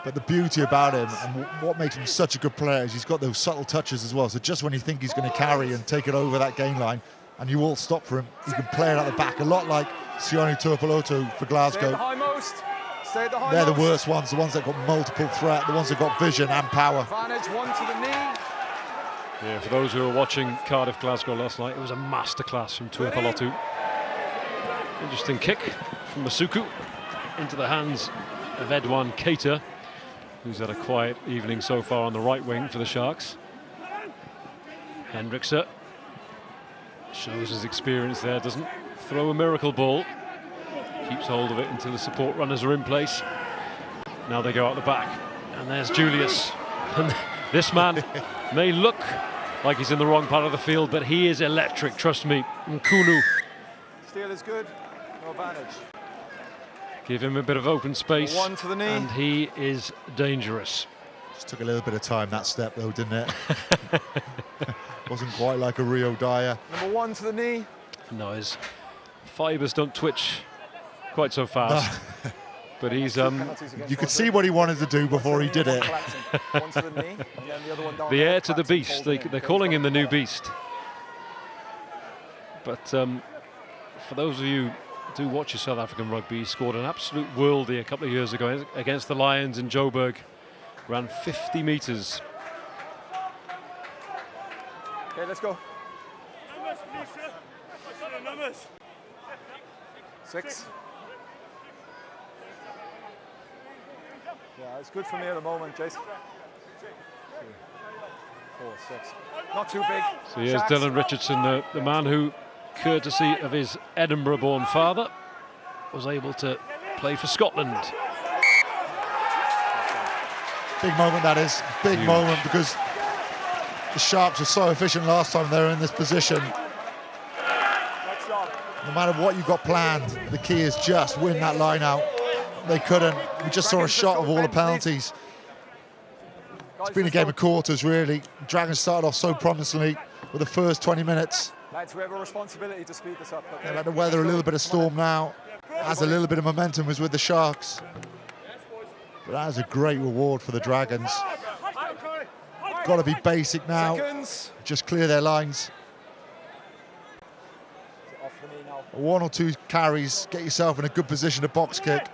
But the beauty about him and what makes him such a good player is he's got those subtle touches as well. So just when you think he's going to carry and take it over that gain line and you all stop for him, he can play it at the back, a lot like Sione Tuipulotu for Glasgow. They're the worst ones, the ones that got multiple threat, the ones that got vision and power. Yeah, for those who were watching Cardiff Glasgow last night, it was a masterclass from Tuipulotu. Interesting kick from Masuku into the hands of Edouan Keita. who's had a quiet evening so far on the right wing for the Sharks. Hendrickse shows his experience there, doesn't throw a miracle ball, keeps hold of it until the support runners are in place. Now they go out the back, and there's Julius. And this man may look like he's in the wrong part of the field, but he is electric, trust me. Nkunu. Steal is good, no advantage. Give him a bit of open space, One to the knee. and he is dangerous. Just took a little bit of time, that step, though, didn't it? Wasn't quite like a Rio Dyer. Number 1 to the knee. No, his fibres don't twitch quite so fast. But he's you could see what he wanted to do before he did it. One to the knee, and then the other one down. The heir to the beast. They're calling him the new beast. But for those of you who do watch your South African rugby, he scored an absolute worldie a couple of years ago against the Lions in Joburg. Ran 50 metres. Okay, let's go. 6. Yeah, it's good for me at the moment, Jason. 2, 4, 6. Not too big. So here's Sharks. Dylan Richardson, the man who, courtesy of his Edinburgh-born father, was able to play for Scotland. Big moment, that is. Big Huge. moment, because the Sharks were so efficient last time they were in this position. No matter what you've got planned, the key is just win that line out. They couldn't. We just saw a shot of all the penalties. It's been a game of quarters, really. Dragons started off so promisingly with the first 20 minutes. Lads, we have a responsibility to speed this up. Okay? They've had to weather a little bit of storm now, as a little bit of momentum was with the Sharks. But that is a great reward for the Dragons. Got to be basic now. Seconds. Just clear their lines. Off the knee now. 1 or 2 carries, get yourself in a good position to box kick,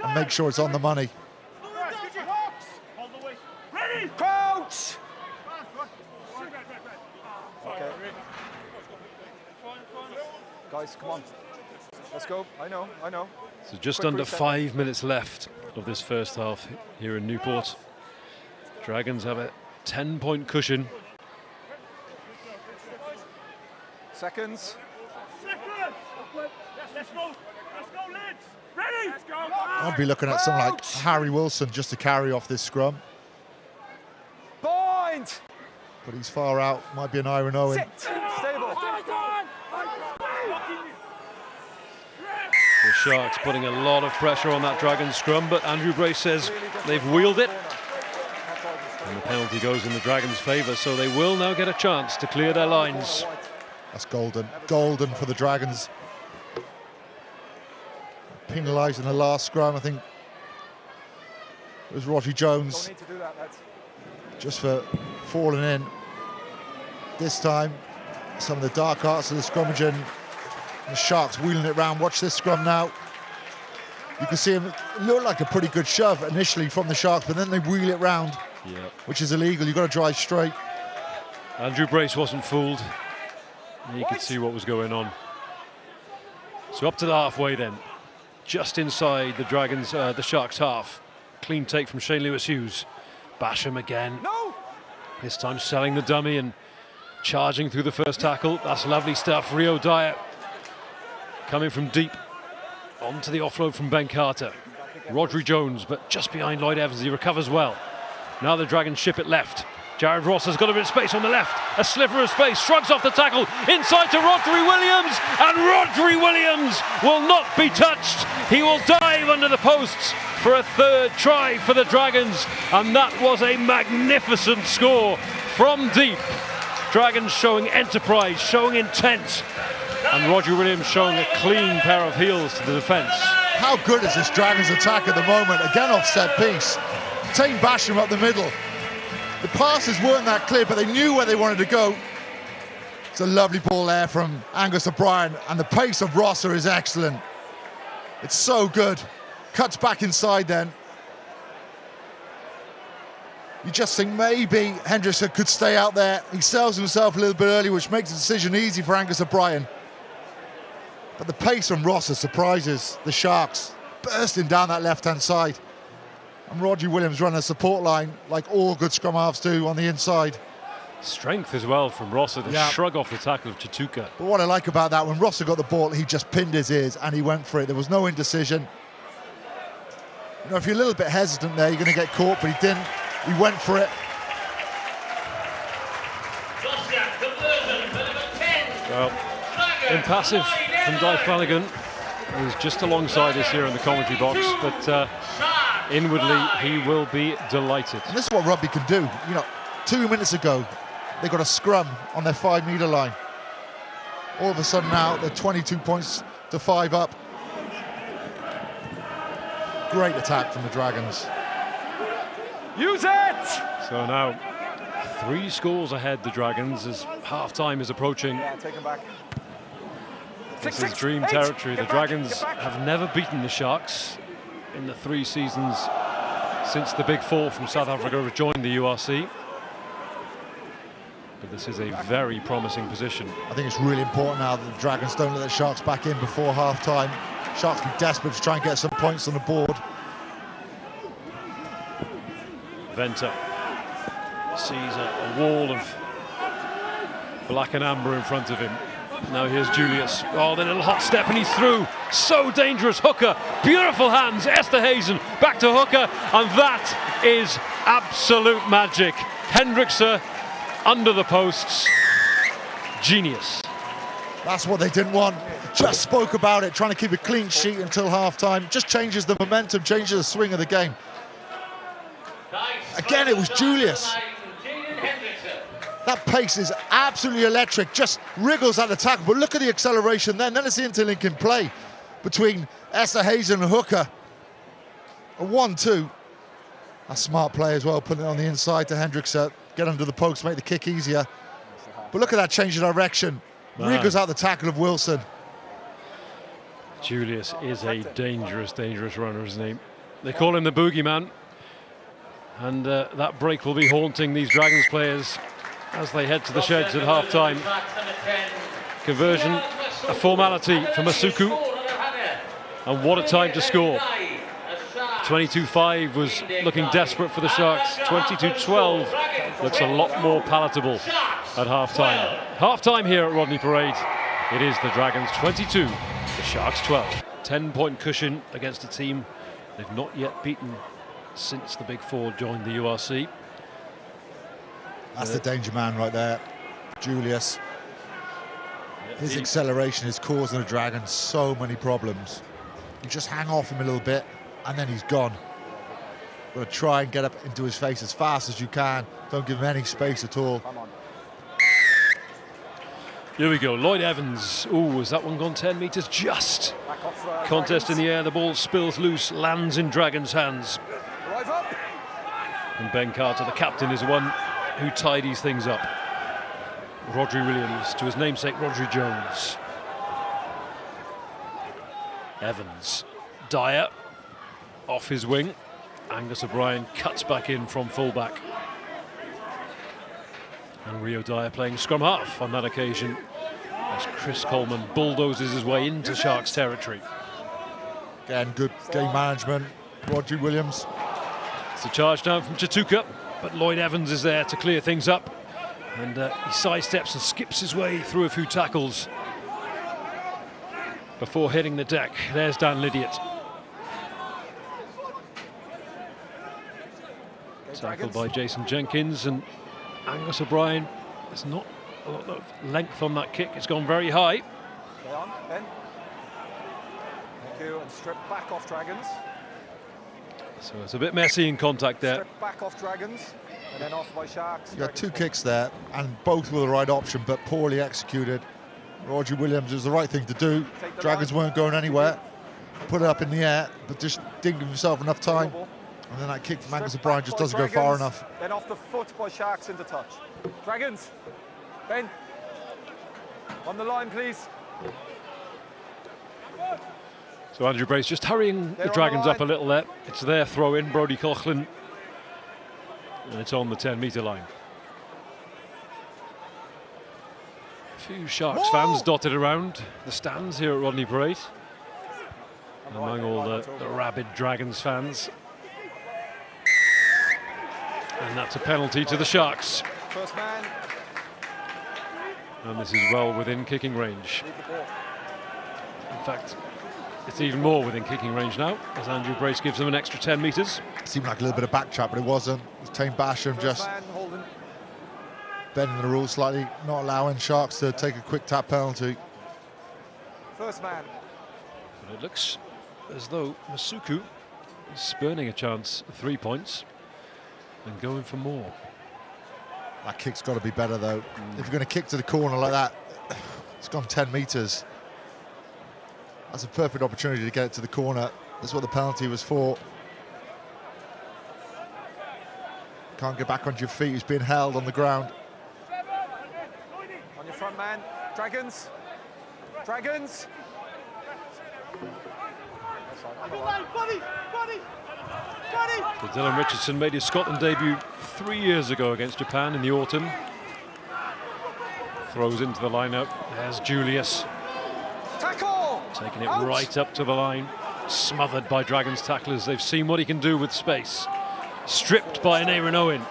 and make sure it's on the money. Crouch! Okay. Guys, come on. Let's go. I know. So just Quick under reset. 5 minutes left of this first half here in Newport. Dragons have a 10-point cushion. Seconds. I'd be looking at someone like Harry Wilson just to carry off this scrum. Point! But he's far out. Might be an Iron Owen. Sit. Stable. The Sharks putting a lot of pressure on that Dragons scrum, but Andrew Brace says they've wheeled it. And the penalty goes in the Dragons' favour, so they will now get a chance to clear their lines. That's golden. Golden for the Dragons. Penalised in the last scrum, I think it was Rodri Jones, Don't need to do that, lads. just for falling in. This time, some of the dark arts of the scrummaging. The Sharks wheeling it round. Watch this scrum now. You can see him look like a pretty good shove initially from the Sharks, but then they wheel it round, which is illegal. You've got to drive straight. Andrew Brace wasn't fooled. He could see what was going on. So up to the halfway then. Just inside the Dragons, the Sharks half. Clean take from Shane Lewis-Hughes. Basham again. No! This time selling the dummy and charging through the first tackle. That's lovely stuff. Rio Dyer coming from deep. Onto the offload from Ben Carter. Rodri Jones, but just behind Lloyd Evans. He recovers well. Now the Dragons ship it left. Jared Ross has got a bit of space on the left. A sliver of space, shrugs off the tackle. Inside to Rodri Williams. And Rodri Williams will not be touched. He will dive under the posts for a third try for the Dragons. And that was a magnificent score from deep. Dragons showing enterprise, showing intent. And Rodri Williams showing a clean pair of heels to the defence. How good is this Dragons attack at the moment? Again off set piece. Tane Basham up the middle. The passes weren't that clear, but they knew where they wanted to go. It's a lovely ball there from Angus O'Brien, and the pace of Rosser is excellent. It's so good. Cuts back inside then. You just think maybe Hendrickse could stay out there. He sells himself a little bit early, which makes the decision easy for Angus O'Brien. But the pace from Rosser surprises the Sharks, bursting down that left-hand side. And Roger Williams running a support line like all good scrum halves do on the inside. Strength as well from Rosser to shrug off the tackle of Chituka. But what I like about that, when Rosser got the ball, he just pinned his ears and he went for it. There was no indecision. You know, if you're a little bit hesitant there, you're going to get caught, but he didn't. He went for it. Well, impassive from Di Flanagan, who's just alongside us here in the commentary box, but inwardly he will be delighted. And this is what rugby can do. You know, 2 minutes ago, they got a scrum on their 5 metre line. All of a sudden now, they're 22 points to 5 up. Great attack from the Dragons. Use it! So now 3 scores ahead, the Dragons, as half-time is approaching. Yeah, take him back. This is dream territory. The Dragons have never beaten the Sharks in the 3 seasons since the Big Four from South Africa have joined the URC. But this is a very promising position. I think it's really important now that the Dragons don't let the Sharks back in before half-time. Sharks be desperate to try and get some points on the board. Venter sees a wall of black and amber in front of him. Now here's Julius. Oh, then a little hot step and he's through. So dangerous. Hooker, beautiful hands. Esther Hazen back to Hooker, and that is absolute magic. Hendrickse under the posts. Genius. That's what they didn't want. Just spoke about it, trying to keep a clean sheet until half-time. Just changes the momentum, changes the swing of the game. Again, it was Julius. That pace is absolutely electric, just wriggles at the tackle. But look at the acceleration then. Then it's the interlinking play between Esther Hazen and Hooker. A 1-2. A smart play as well, putting it on the inside to Hendrickse. Get under the post, make the kick easier. But look at that change of direction. Wriggles out the tackle of Wilson. Julius is a dangerous, dangerous runner, isn't he? They call him the boogeyman. And that break will be haunting these Dragons players as they head to the sheds at half-time. Conversion, a formality for Masuku. And what a time to score. 22-5 was looking desperate for the Sharks. 22-12 looks a lot more palatable at half-time. Half-time here at Rodney Parade. It is the Dragons 22, the Sharks 12. 10-point cushion against a team they've not yet beaten since the Big Four joined the URC. That's the danger man right there, Julius. His acceleration is causing the Dragons so many problems. You just hang off him a little bit and then he's gone. Got to try and get up into his face as fast as you can. Don't give him any space at all. Here we go, Lloyd Evans. Oh, has that one gone 10 metres? Just. Contest in the air, the ball spills loose, lands in Dragons' hands. And Ben Carter, the captain, is the one who tidies things up. Rodri Williams to his namesake, Rodri Jones. Evans. Dyer off his wing. Angus O'Brien cuts back in from fullback. And Rio Dyer playing scrum half on that occasion as Chris Coleman bulldozes his way into Sharks territory. Again, good game management. Rodri Williams. It's a charge down from Chituka, but Lloyd Evans is there to clear things up. And he sidesteps and skips his way through a few tackles before hitting the deck. There's Dan Lydiot. Tackled by Jason Jenkins, and Angus O'Brien. There's not a lot of length on that kick. It's gone very high. Play on, Ben. Thank you, and strip back off Dragons. So it's a bit messy in contact there. Strip back off Dragons, and then off by Sharks. You got 2 kicks there, and both were the right option, but poorly executed. Rodri Williams was the right thing to do. Dragons weren't going anywhere. Put it up in the air, but just didn't give himself enough time. And then that kick from Angus O'Brien just doesn't go far enough. Then off the foot by Sharks into touch. Dragons, Ben, on the line, please. So Andrew Brace just hurrying the Dragons up a little there. It's their throw in, Brodie Coughlin. And it's on the 10-metre line. A few Sharks fans dotted around the stands here at Rodney Parade. Among all the rabid Dragons fans. And that's a penalty to the Sharks. First man. And this is well within kicking range. Leave the ball. In fact, it's even more within kicking range now, as Andrew Brace gives them an extra 10 metres. Seemed like a little bit of back chat, but it wasn't. It was Tame Basham just bending the rules slightly, not allowing Sharks to take a quick tap penalty. First man. But it looks as though Masuku is spurning a chance of 3 points and going for more. That kick's got to be better, though. If you're going to kick to the corner like that, it's gone 10 metres. That's a perfect opportunity to get it to the corner. That's what the penalty was for. Can't get back onto your feet. He's being held on the ground. On your front man. Dragons. Dragons. So Dylan Richardson made his Scotland debut 3 years ago against Japan in the autumn. Throws into the lineup. There's Julius. Tackle! Taking it right up to the line. Smothered by Dragons tacklers. They've seen what he can do with space. Stripped by an Aaron Owen.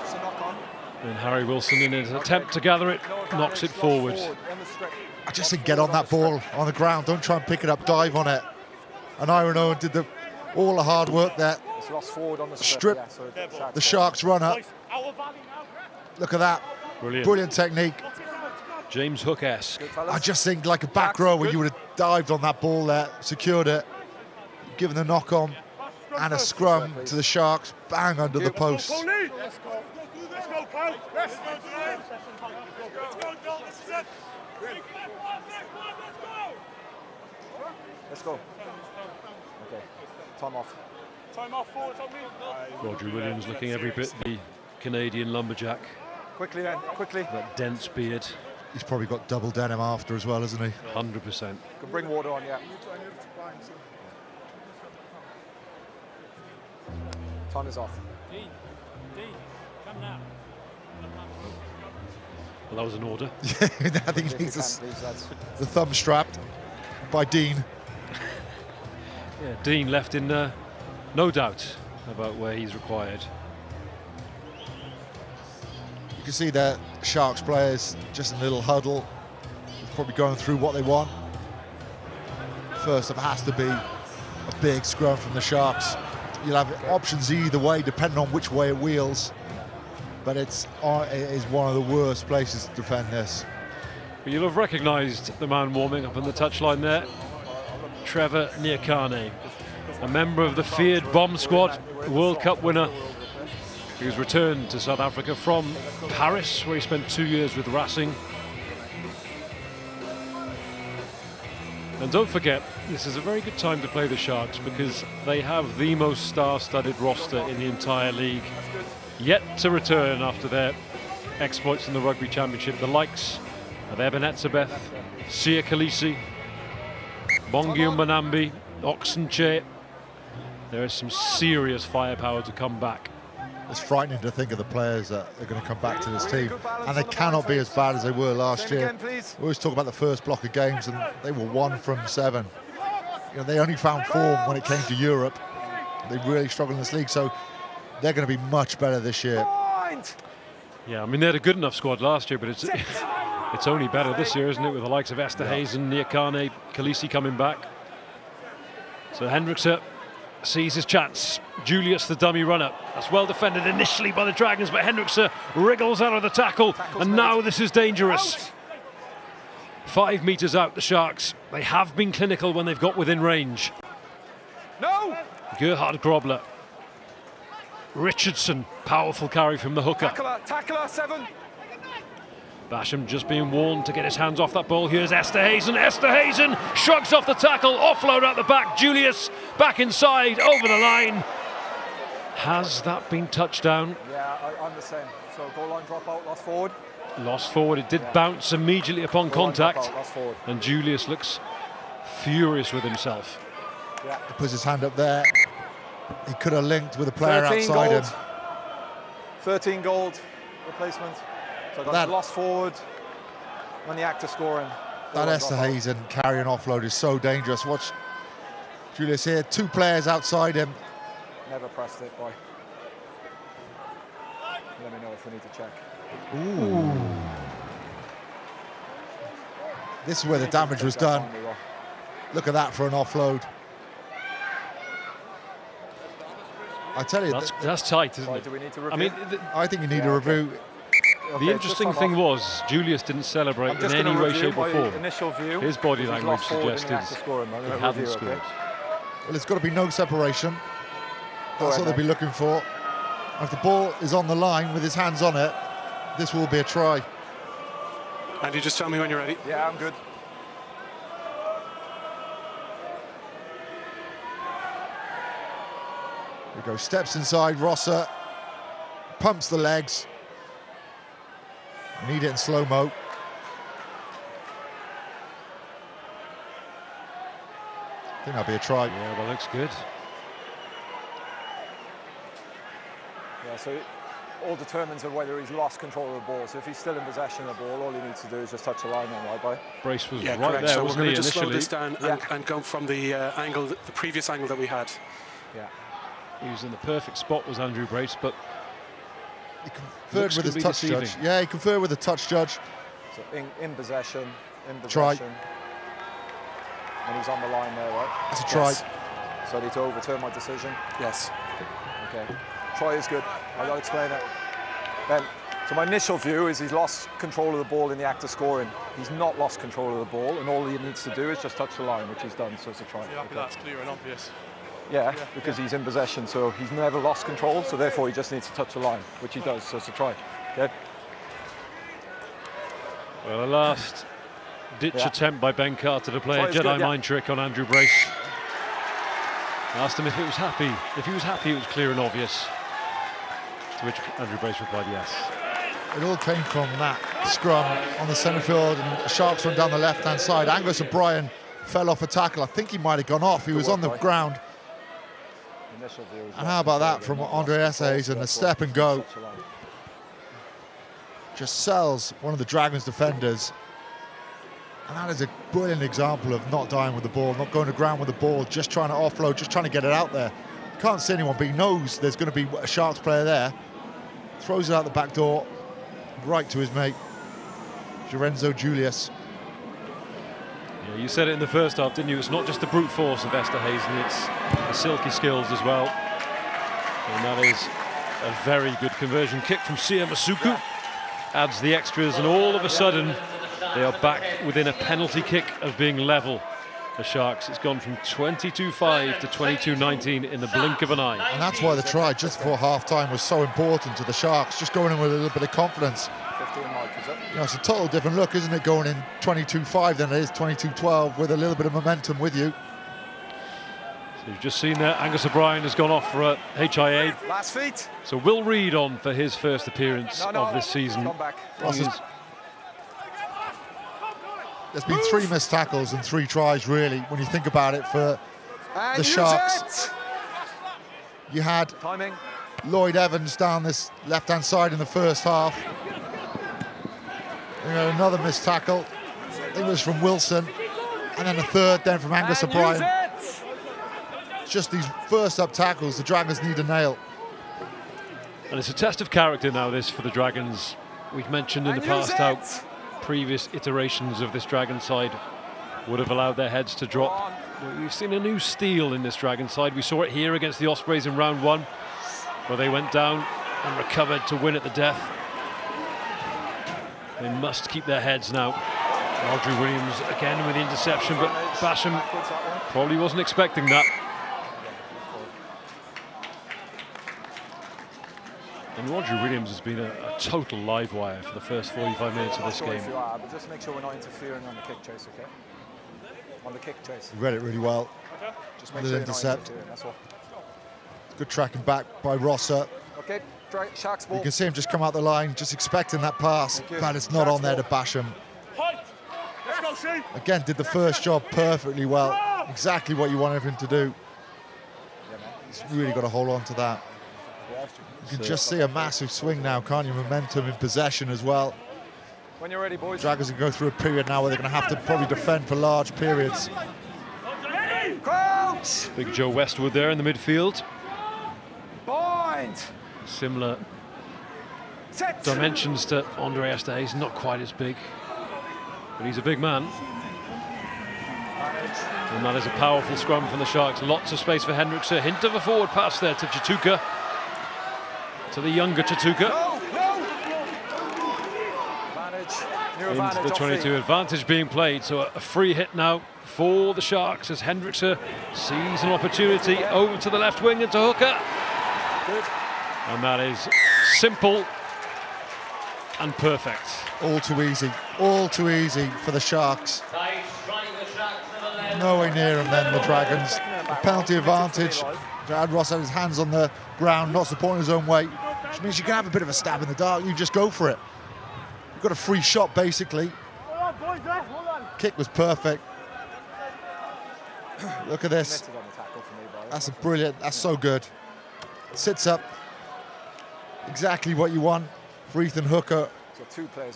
It's a knock on. And Harry Wilson, in his attempt to gather it, knocks it forward. I just think get on that ball on the ground. Don't try and pick it up, dive on it. And Aaron Owen did all the hard work there. It's lost forward on the strip. Yeah, so the Sharks runner. Look at that. Brilliant technique. James Hook-esque. I just think like a back row where you would have dived on that ball there, secured it, given the knock on and a scrum to the Sharks, bang under the post. Let's go. Okay, time off. Time off, forward, on me. Roger Williams looking every bit the Canadian lumberjack. Quickly then, quickly. That dense beard. He's probably got double denim after as well, hasn't he? 100%. Can bring water on, yeah. Time is off. Dean, come now. Well, that was an order. Yeah, I think he needs the thumb strapped by Dean. Yeah, Dean left in no doubt about where he's required. You can see the Sharks players just in a little huddle, probably going through what they want. First up has to be a big scrum from the Sharks. You'll have options either way, depending on which way it wheels. But it is one of the worst places to defend this. But you'll have recognised the man warming up on the touchline there. Trevor Nyakane, a member of the feared bomb squad, World Cup winner, who's returned to South Africa from Paris, where he spent 2 years with Racing. And don't forget, this is a very good time to play the Sharks because they have the most star-studded roster in the entire league, yet to return after their exploits in the Rugby Championship. The likes of Eben Etzebeth, Sia Khaleesi, Bongi Mbanambi, Oxenche. There is some serious firepower to come back. It's frightening to think of the players that are going to come back to this team, and they cannot be as bad as they were last year. We always talk about the first block of games, and they were 1 from 7. You know, they only found form when it came to Europe. They really struggled in this league, so they're going to be much better this year. Yeah, I mean, they had a good enough squad last year, but it's only better this year, isn't it, with the likes of Esterhuizen, Nyakane, Khaleesi coming back. So Hendrickse sees his chance. Julius, the dummy runner. That's well defended initially by the Dragons, but Hendrickse wriggles out of the tackle, and now this is dangerous. 5 metres out, the Sharks. They have been clinical when they've got within range. No! Gerhard Grobler. Richardson, powerful carry from the hooker. Tackler, 7. Basham just being warned to get his hands off that ball. Here's Esterhuizen. Esterhuizen shrugs off the tackle, offload out the back. Julius back inside, over the line. Has that been touchdown? Yeah, I'm the same. So goal line drop out, lost forward. Lost forward. It did bounce immediately upon contact. And Julius looks furious with himself. Yeah. He puts his hand up there. He could have linked with a player outside him. 13 gold replacement. So that lost forward when the actor scoring. That Esterhuizen carrying offload is so dangerous. Watch Julius here, 2 players outside him. Never pressed it, boy. if we need to check. Ooh. This is where the damage was done. Look at that for an offload. I tell you, that's tight, isn't it? Do we need to review? I mean, I think you need a review. the interesting thing was Julius didn't celebrate in any way, shape or form. Initial view. His body language suggested he hadn't scored. Well, there's got to be no separation. That's what they'll be looking for. If the ball is on the line with his hands on it, this will be a try. Andy, just tell me when you're ready. Yeah, I'm good. There we go, steps inside, Rosser, pumps the legs. Need it in slow-mo. I think that'll be a try. Yeah, that looks good. Yeah, so it all determines on whether he's lost control of the ball. So if he's still in possession of the ball, all he needs to do is just touch the line on right by. Brace was Yeah, right correct. there, So we're wasn't going he, to just slow initially? this down and go from the angle, the previous angle that we had. Yeah. He was in the perfect spot, was Andrew Brace, but He conferred with his touch deceiving. judge. Yeah, he conferred with the touch judge. So in possession, Try. And he's on the line there, right? It's a try. Yes. So I need to overturn my decision. Yes. Okay. Try is good. I'll explain it. Then, so my initial view is he's lost control of the ball in the act of scoring. He's not lost control of the ball, and all he needs to do is just touch the line, which he's done, so it's a try. Yeah, Okay. that's clear and obvious. Yeah, because he's in possession, so he's never lost control, so therefore he just needs to touch the line, which he does, so it's a try. Okay? well, a last ditch attempt by Ben Carter to play Try a is Jedi good, mind trick on Andrew Brace. Asked him if he was happy. If he was happy, it was clear and obvious. To which Andrew Brace replied yes. It all came from that scrum on the centre field, and the Sharks went down the left-hand side. Angus O'Brien fell off a tackle. I think he might have gone off. He was on the ground. Initial view is And how about that from Andre Essays, and a step and go. Just sells one of the Dragons defenders. And that is a brilliant example of not dying with the ball, not going to ground with the ball, just trying to offload, just trying to get it out there. Can't see anyone, but he knows there's going to be a Sharks player there. Throws it out the back door, right to his mate, Lorenzo Julius. Yeah, you said it in the first half, didn't you? It's not just the brute force of Esther Hazen, it's the silky skills as well. And that is a very good conversion kick from Sia Masuku. Adds the extras, and all of a sudden they are back within a penalty kick of being level. The Sharks, it's gone from 22-5 to 22-19 in the blink of an eye. And that's why the try just before half-time was so important to the Sharks, just going in with a little bit of confidence. 15 mark, is it? You know, it's a total different look, isn't it, going in 22-5 than it is 22-12 with a little bit of momentum with you. So you've just seen that Angus O'Brien has gone off for a HIA. Last feet. So Will Reid on for his first appearance of this season. Come back. There's been 3 missed tackles and 3 tries, really, when you think about it, for And the use Sharks. it. You had Timing. Lloyd Evans down this left-hand side in the first half. You had another missed tackle. I think it was from Wilson. And then a third then from Angus And O'Brien. use it. Just these first-up tackles the Dragons need to nail. And it's a test of character now, this, for the Dragons. We've mentioned in the And use past how it. previous iterations of this Dragon side would have allowed their heads to drop. We've seen a new steel in this Dragon side. We saw it here against the Ospreys in round 1, where they went down and recovered to win at the death. They must keep their heads now. Audrey Williams again with the interception, but Basham probably wasn't expecting that. And Audrey Williams has been a total live wire for the first 45 minutes of this game. If you are, but just make sure we're not interfering on the kick chase, okay? On the kick chase. He read it really well. Just make Good sure you're not intercept. interfering, that's all. Good tracking back by Rosser. Okay, Sharks ball. You can see him just come out the line, just expecting that pass, Thank you. but it's not on there to bash him. Again, did the first job perfectly well. Exactly what you wanted him to do. He's really got to hold on to that. You can just see a massive swing now, can't you? Momentum in possession as well. When you're ready, boys. Dragons can go through a period now where they're going to have to probably defend for large periods. Crouch! Big Joe Westwood there in the midfield. Bind! Similar dimensions to Andre Astaire. He's not quite as big, but he's a big man. And that is a powerful scrum from the Sharks. Lots of space for Hendrickse. Hint of a forward pass there to Chatuka. To the younger Chatuka. Into the 22, advantage being played, so a free hit now for the Sharks as Hendrickse sees an opportunity over to the left wing and to Hooker. And that is simple and perfect. All too easy for the Sharks. Nowhere near him then, the Dragons. The penalty advantage. Jared Ross had his hands on the ground, not supporting his own weight, which means you can have a bit of a stab in the dark. You just go for it. You've got a free shot, basically. Kick was perfect. Look at this. That's a brilliant, that's so good. Sits up. Exactly what you want for Ethan Hooker,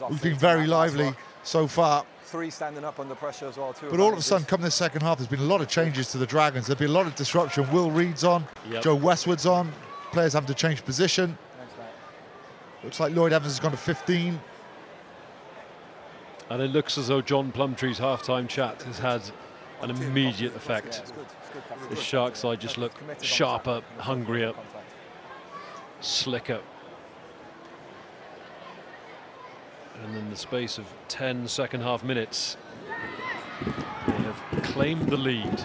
who's been very lively so far. 3 standing up under pressure as well, too. But all of a sudden, come this second half, there's been a lot of changes to the Dragons. There'll be a lot of disruption. Will Reed's on, Joe Westwood's on. Players having to change position. Looks like Lloyd Evans has gone to 15. And it looks as though John Plumtree's half-time chat has had an immediate effect. The Shark side just look sharper, hungrier, slicker. And in the space of 10 second half minutes, they have claimed the lead.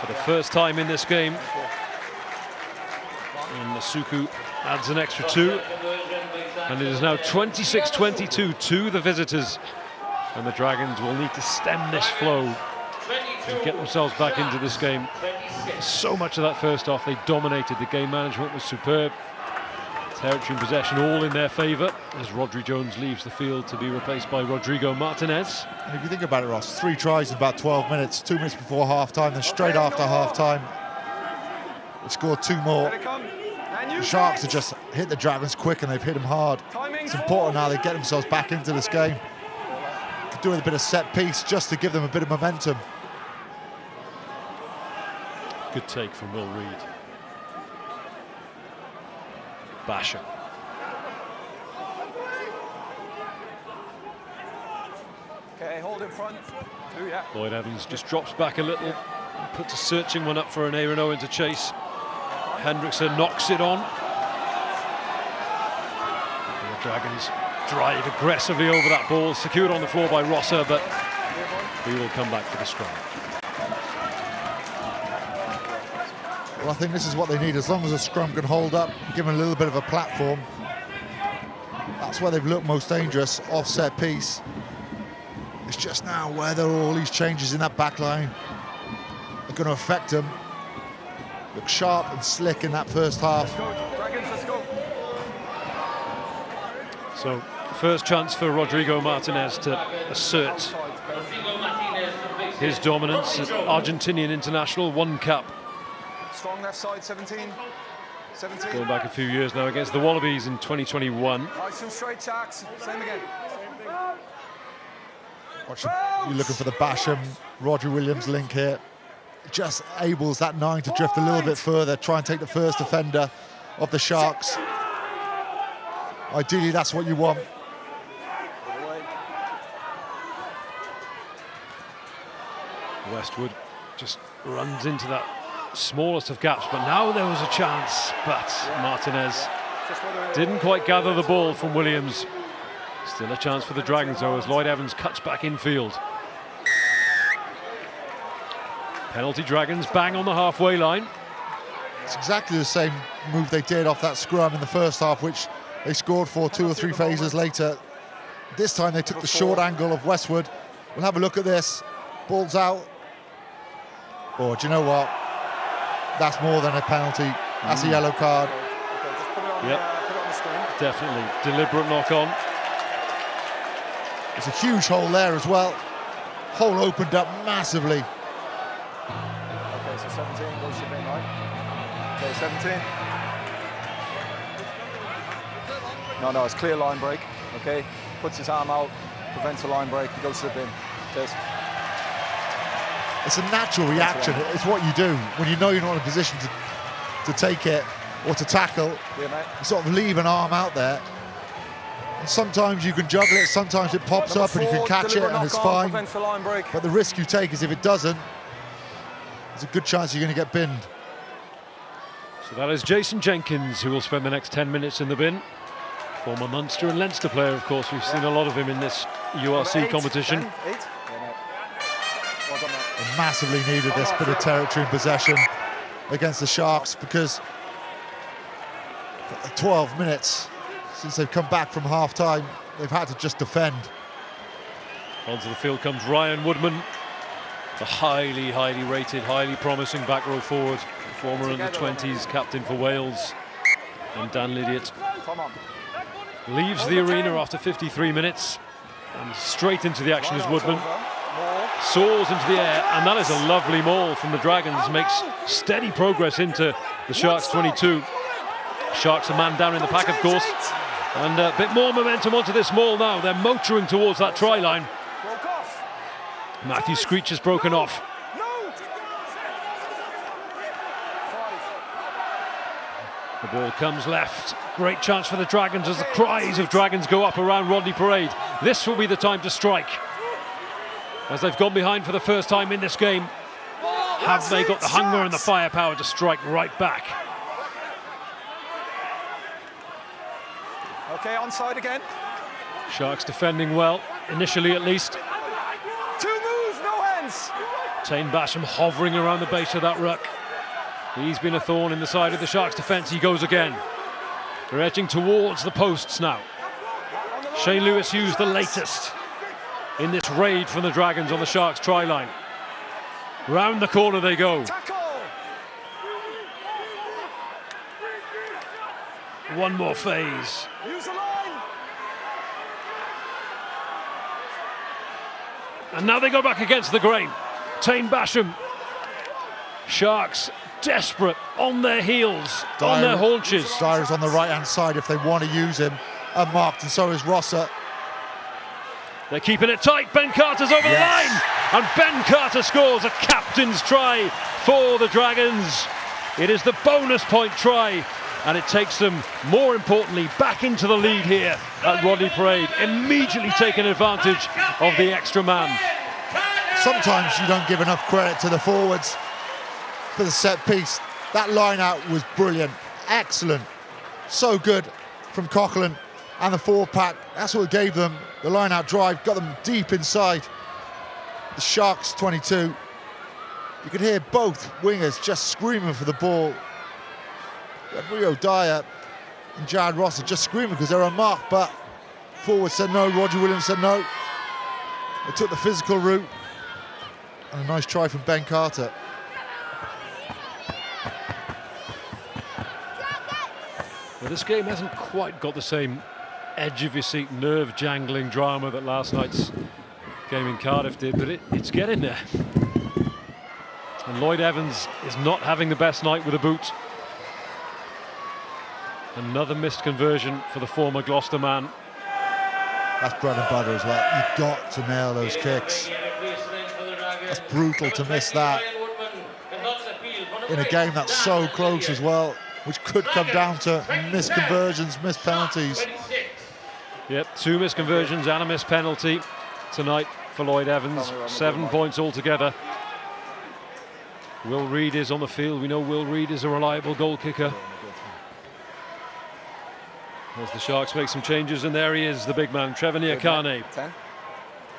For the first time in this game, and Masuku adds an extra 2. And it is now 26-22 to the visitors. And the Dragons will need to stem this flow and get themselves back into this game. So much of that first half, they dominated. The game management was superb. Territory and possession all in their favour as Rodri Jones leaves the field to be replaced by Rodrigo Martinez. And if you think about it, Ross, 3 tries in about 12 minutes, 2 minutes before half-time, then straight after half-time, they scored 2 more. The Sharks have just hit the Dragons quick and they've hit them hard. It's important now they get themselves back into this game. Could do with a bit of set piece just to give them a bit of momentum. Good take from Will Reed. Basher. Okay, hold in front. 2, yeah. Lloyd Evans just drops back a little, puts a searching one up for an Aaron Owen to chase. Hendrickse knocks it on. And the Dragons drive aggressively over that ball, secured on the floor by Rosser, but he will come back for the scrum. Well, I think this is what they need. As long as the scrum can hold up, give them a little bit of a platform. That's where they've looked most dangerous, offset piece. It's just now whether all these changes in that back line are going to affect them. Look sharp and slick in that first half. Let's go. So, first chance for Rodrigo Martinez to assert his dominance as Argentinian international, 1 cap. Strong left side, 17. Going back a few years now against the Wallabies in 2021. Nice and straight, Sharks. Same again. You're looking for the Basham, Roger Williams link here. Just enables that 9 to drift a little bit further, try and take the first defender of the Sharks. Ideally, that's what you want. Westwood just runs into that smallest of gaps, but now there was a chance, but Martinez didn't quite gather the ball from Williams. Still a chance for the Dragons though as Lloyd Evans cuts back infield. Penalty Dragons bang on the halfway line. It's exactly the same move they did off that scrum in the first half, which they scored for 2 or 3 phases later. This time they took the short angle of Westwood. We'll have a look at this. Ball's out. Oh, do you know what? That's more than a penalty. That's a yellow card. Yep, definitely. Deliberate knock on. There's a huge hole there as well. Hole opened up massively. Okay, so 17 goes to the bin, right? Okay, 17. No, it's clear line break. Okay, puts his arm out, prevents a line break, he goes to the bin. Cheers. It's a natural reaction. It's what you do when you know you're not in a position to take it. or to tackle. Yeah, mate. You sort of leave an arm out there. And sometimes you can juggle it, sometimes it pops up and you can catch it and it's fine. But the risk you take is if it doesn't, there's a good chance you're going to get binned. So that is Jason Jenkins, who will spend the next 10 minutes in the bin. Former Munster and Leinster player, of course. We've seen a lot of him in this URC competition. They massively needed this bit of territory and possession against the Sharks, because 12 minutes since they've come back from half-time, they've had to just defend. Onto the field comes Ryan Woodman, the highly rated, highly promising back row forward, former under-20s captain for Wales. And Dan Lydiot leaves the arena after 53 minutes, and straight into the action is Woodman. Soars into the air, and that is a lovely maul from the Dragons. Makes steady progress into the Sharks 22. Sharks a man down in the pack, of course, and a bit more momentum onto this maul now. They're motoring towards that try line. Matthew Screech has broken off. The ball comes left. Great chance for the Dragons as the cries of Dragons go up around Rodney Parade. This will be the time to strike, as they've gone behind for the first time in this game. Have they got the hunger and the firepower to strike right back? Okay, onside again. Sharks defending well, initially at least. Two moves, no hands. Tane Basham hovering around the base of that ruck. He's been a thorn in the side of the Sharks' defence. He goes again. They're edging towards the posts now. Shane Lewis-Hughes, the latest in this raid from the Dragons on the Sharks' try line. Round the corner they go. One more phase. Use the line. And now they go back against the grain. Tane Basham. Sharks desperate, on their heels, on their haunches. Dyer's on the right-hand side if they want to use him, unmarked, and so is Rosser. They're keeping it tight. Ben Carter's over the line, and Ben Carter scores a captain's try for the Dragons. It is the bonus point try, and it takes them, more importantly, back into the lead here at Rodney Parade, immediately taking advantage of the extra man. Sometimes you don't give enough credit to the forwards for the set piece. That line out was brilliant, excellent, so good from Coughlin and the forward pack. That's what gave them the line out drive, got them deep inside the Sharks 22. You could hear both wingers just screaming for the ball. Rio Dyer and Jared Ross are just screaming because they're unmarked, but forward said no, Roger Williams said no. They took the physical route, and a nice try from Ben Carter. Well, this game hasn't quite got the same edge of your seat, nerve-jangling drama that last night's game in Cardiff did, but it's getting there. And Lloyd Evans is not having the best night with a boot. Another missed conversion for the former Gloucester man. That's bread and butter as well. You've got to nail those kicks. That's brutal to miss that in a game that's so close as well, which could come down to missed conversions, missed penalties. Yep, 2 missed conversions and a missed penalty tonight for Lloyd Evans. 7 points altogether. Will Reid is on the field. We know Will Reid is a reliable goal kicker. As the Sharks make some changes, and there he is, the big man, Trevor Niakane.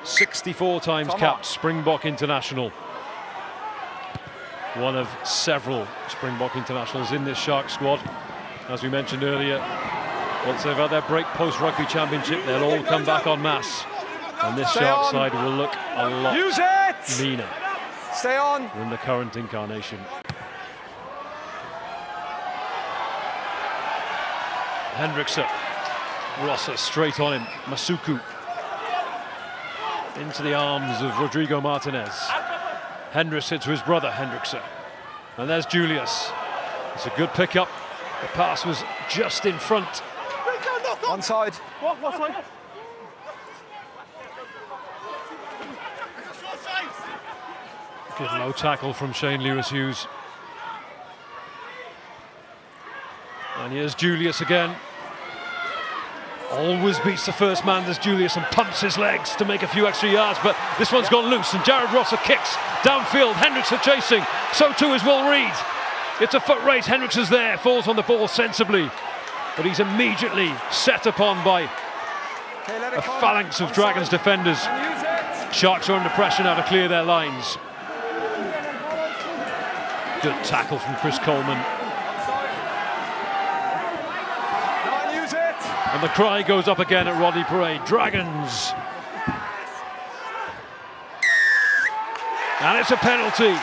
64 times capped Springbok international. One of several Springbok internationals in this Sharks squad. As we mentioned earlier, once they've had their break post-rugby championship, they'll all come back en masse. And this Sharks side will look a lot meaner than the current incarnation. Hendrickson, Rosser straight on him, Masuku into the arms of Rodrigo Martinez. Hendrickson to his brother Hendrickson, and there's Julius. It's a good pickup. The pass was just in front. Onside. What? Good low tackle from Shane Lewis-Hughes. And here's Julius again. Always beats the first man, there's Julius, and pumps his legs to make a few extra yards, but this one's gone loose, and Jared Rosser kicks downfield. Hendricks are chasing, so too is Will Reid. It's a foot race, Hendricks is there, falls on the ball sensibly, but he's immediately set upon by a phalanx of Dragons defenders. Sharks are under pressure now to clear their lines. Good tackle from Chris Coleman. And the cry goes up again at Rodney Parade. Dragons. And it's a penalty.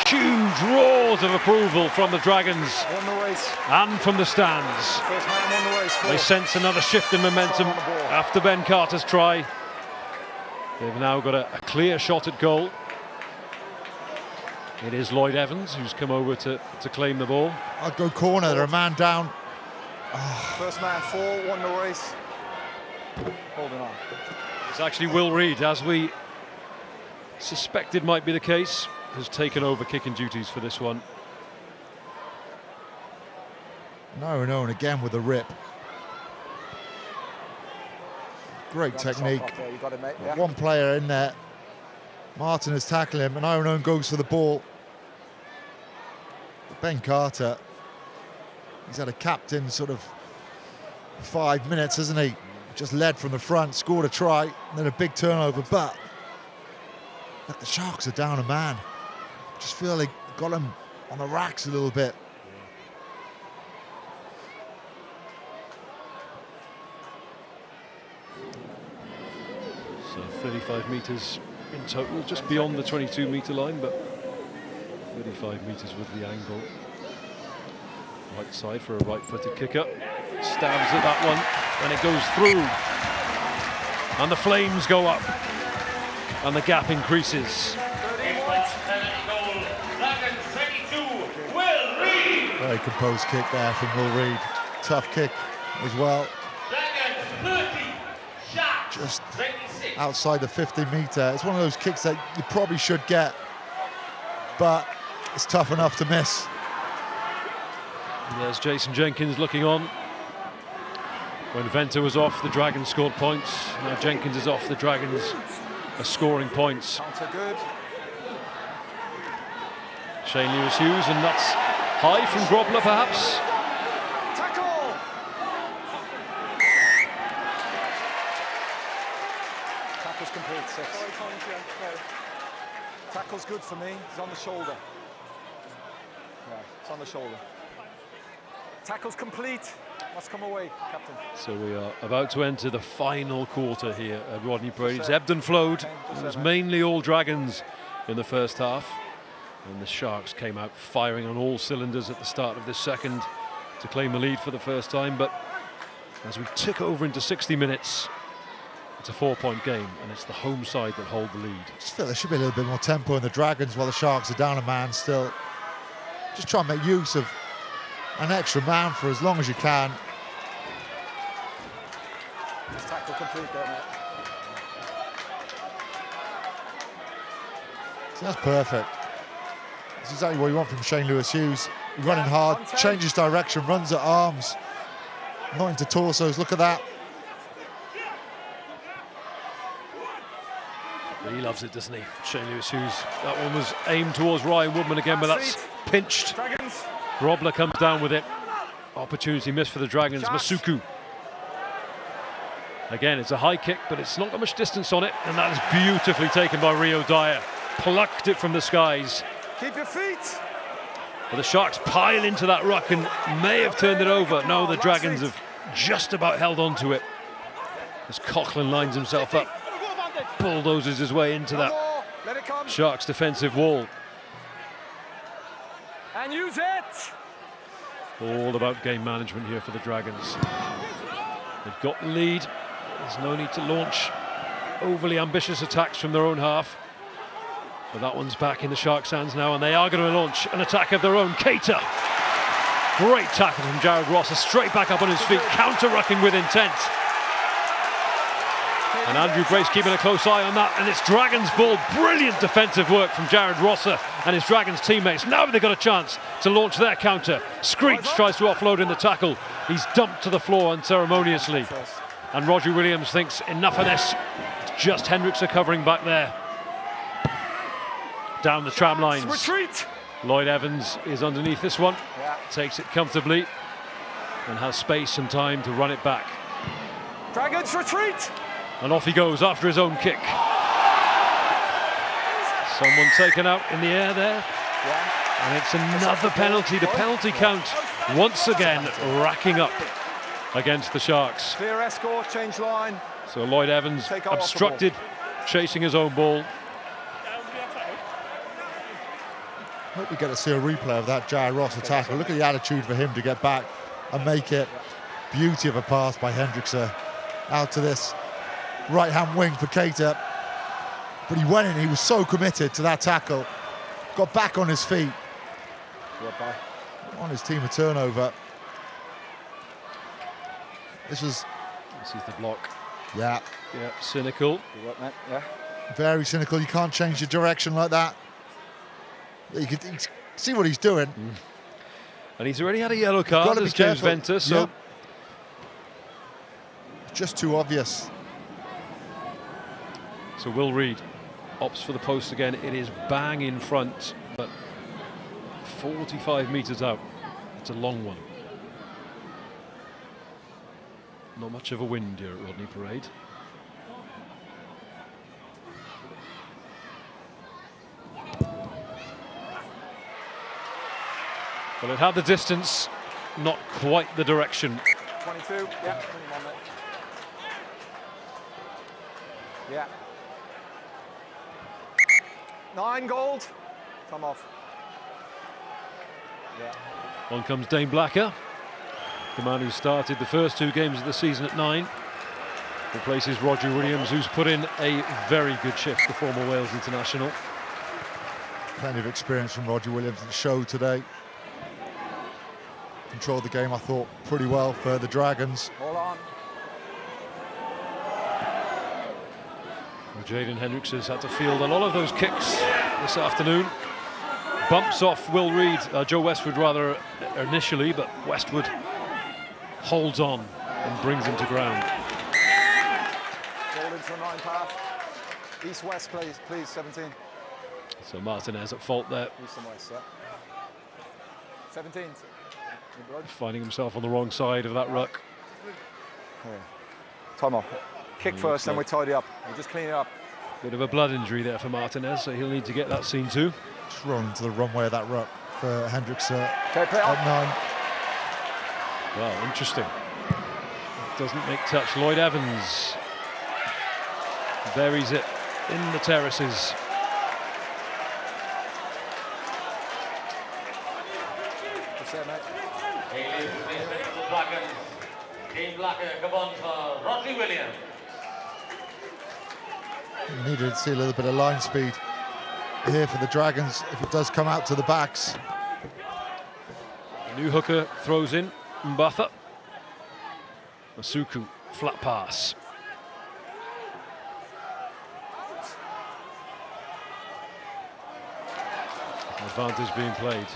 Huge roars of approval from the Dragons and from the stands. They sense another shift in momentum after Ben Carter's try. They've now got a clear shot at goal. It is Lloyd Evans who's come over to claim the ball. I'd go corner, they're a man down. First man fall, won the race. Holding on. It's actually Will Reid, as we suspected might be the case, has taken over kicking duties for this one. No, and again with a rip. Great technique. You got it, mate. Yeah. One player in there. Martin is tackling him, and Iron goes for the ball. Ben Carter, he's had a captain sort of 5 minutes, hasn't he? Just led from the front, scored a try, and then a big turnover. But look, the Sharks are down a man. Just feel they got him on the racks a little bit. So 35 metres in total, just beyond the 22-metre line, but 35 metres with the angle. Right side for a right-footed kicker. Stabs at that one, and it goes through. And the flames go up, and the gap increases. Very composed kick there from Will Reid. Tough kick as well. Just outside the 50-metre. It's one of those kicks that you probably should get, but it's tough enough to miss. And there's Jason Jenkins looking on. When Venter was off, the Dragons scored points. Now Jenkins is off, the Dragons are scoring points. Good. Shane Lewis-Hughes, and that's high from Grobler perhaps. Tackle! Tackle's complete, 6. Tackle's good for me, he's on the shoulder. Yeah, it's on the shoulder. Tackle's complete. Must come away, Captain. So we are about to enter the final quarter here at Rodney Parade. It's ebbed and flowed. It was mainly all Dragons in the first half. And the Sharks came out firing on all cylinders at the start of this second to claim the lead for the first time. But as we tick over into 60 minutes, it's a 4-point game, and it's the home side that hold the lead. I just feel there should be a little bit more tempo in the Dragons while the Sharks are down a man still. Just try and make use of an extra man for as long as you can. Tackle complete there, mate. So that's perfect. That's exactly what you want from Shane Lewis-Hughes. Running hard, changes direction, runs at arms, not into torsos. Look at that. He loves it, doesn't he, Shane Lewis-Hughes? That one was aimed towards Ryan Woodman again, but that's pinched. Grobler comes down with it. Opportunity missed for the Dragons. Masuku. Again, it's a high kick, but it's not got much distance on it, and that is beautifully taken by Rio Dyer. Plucked it from the skies. Keep your feet. But the Sharks pile into that ruck and may have turned it over. No, the Dragons have just about held on to it. As Coughlin lines himself up, bulldozes his way into that Sharks defensive wall. And use it. All about game management here for the Dragons. They've got the lead. There's no need to launch overly ambitious attacks from their own half. But that one's back in the Sharks' hands now, and they are going to launch an attack of their own. Cater. Great tackle from Jared Rosser, straight back up on his feet, counter-rucking with intent. And Andrew Brace keeping a close eye on that, and it's Dragons ball. Brilliant defensive work from Jared Rosser and his Dragons teammates. Now they've got a chance to launch their counter. Screech tries to offload in the tackle. He's dumped to the floor unceremoniously. And Roger Williams thinks enough of this. It's just Hendricks covering back there. Down the tram lines. Retreat. Lloyd Evans is underneath this one. Takes it comfortably and has space and time to run it back. Dragons retreat. And off he goes after his own kick. Someone taken out in the air there. And it's another penalty. The penalty count once again racking up against the Sharks. Clear escort, change line. So Lloyd Evans obstructed, chasing his own ball. Hope we get to see a replay of that Jared Rosser tackle. Look at the attitude for him to get back and make it. Beauty of a pass by Hendricks out to this right-hand wing for Keita. But he went in, he was so committed to that tackle. Got back on his feet. On his team a turnover. This is the block. Yeah, cynical. very cynical. You can't change your direction like that. You can see what he's doing. And he's already had a yellow card as James Venter, so just too obvious. So Will Reid opts for the post again. It is bang in front, but 45 metres out. It's a long one. Not much of a wind here at Rodney Parade. Well, it had the distance, not quite the direction. 22, yeah, 21 minutes. Yeah. 9 gold. Come off. Yeah. On comes Dane Blacker, the man who started the first 2 games of the season at 9. Replaces Roger Williams, who's put in a very good shift, the former Wales international. Plenty of experience from Roger Williams at the show today. Controlled the game, I thought, pretty well for the Dragons. Hold on. Well, Jaden Hendricks has had to field a lot of those kicks this afternoon. Bumps off Will Reid, Joe Westwood rather initially, but Westwood holds on and brings him to ground. Roll into a 9 path. East-west, please, 17. So Martinez at fault there. East and west, yeah. 17. Finding himself on the wrong side of that ruck. Time off. Kick first, then we tidy up. We just clean it up. Bit of a blood injury there for Martinez, so he'll need to get that seen too. Just rolling into the runway of that ruck for Hendricks Okay, play on. at 9. Well, interesting. Doesn't make touch. Lloyd Evans buries it in the terraces. Dane Blacker, come on for Rodney Williams. You needed to see a little bit of line speed here for the Dragons if it does come out to the backs. New hooker throws in Mbatha. Masuku, flat pass. Advantage being played.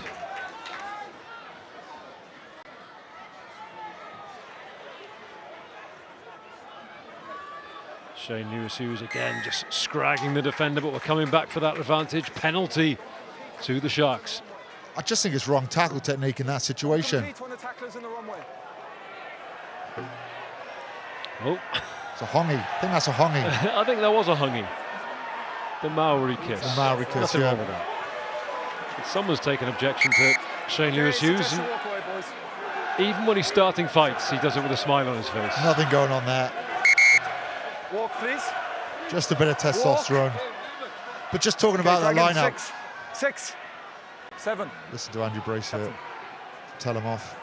Shane Lewis-Hughes again just scragging the defender, but we're coming back for that advantage. Penalty to the Sharks. I just think it's wrong tackle technique in that situation. When the tackler's in the wrong way. Oh, It's a hongy. I think that's a hongy. I think that was a hongy. The Maori kiss. The Maori kiss, Nothing yeah. wrong with that. But someone's taken objection to Shane Lewis-Hughes, and Walk away, boys. even when he's starting fights, he does it with a smile on his face. Nothing going on there. Walk, please. Just a bit of testosterone. But just talking about that Dragons, lineup. 6, 7. Listen to Andrew Brace here. Tell him off.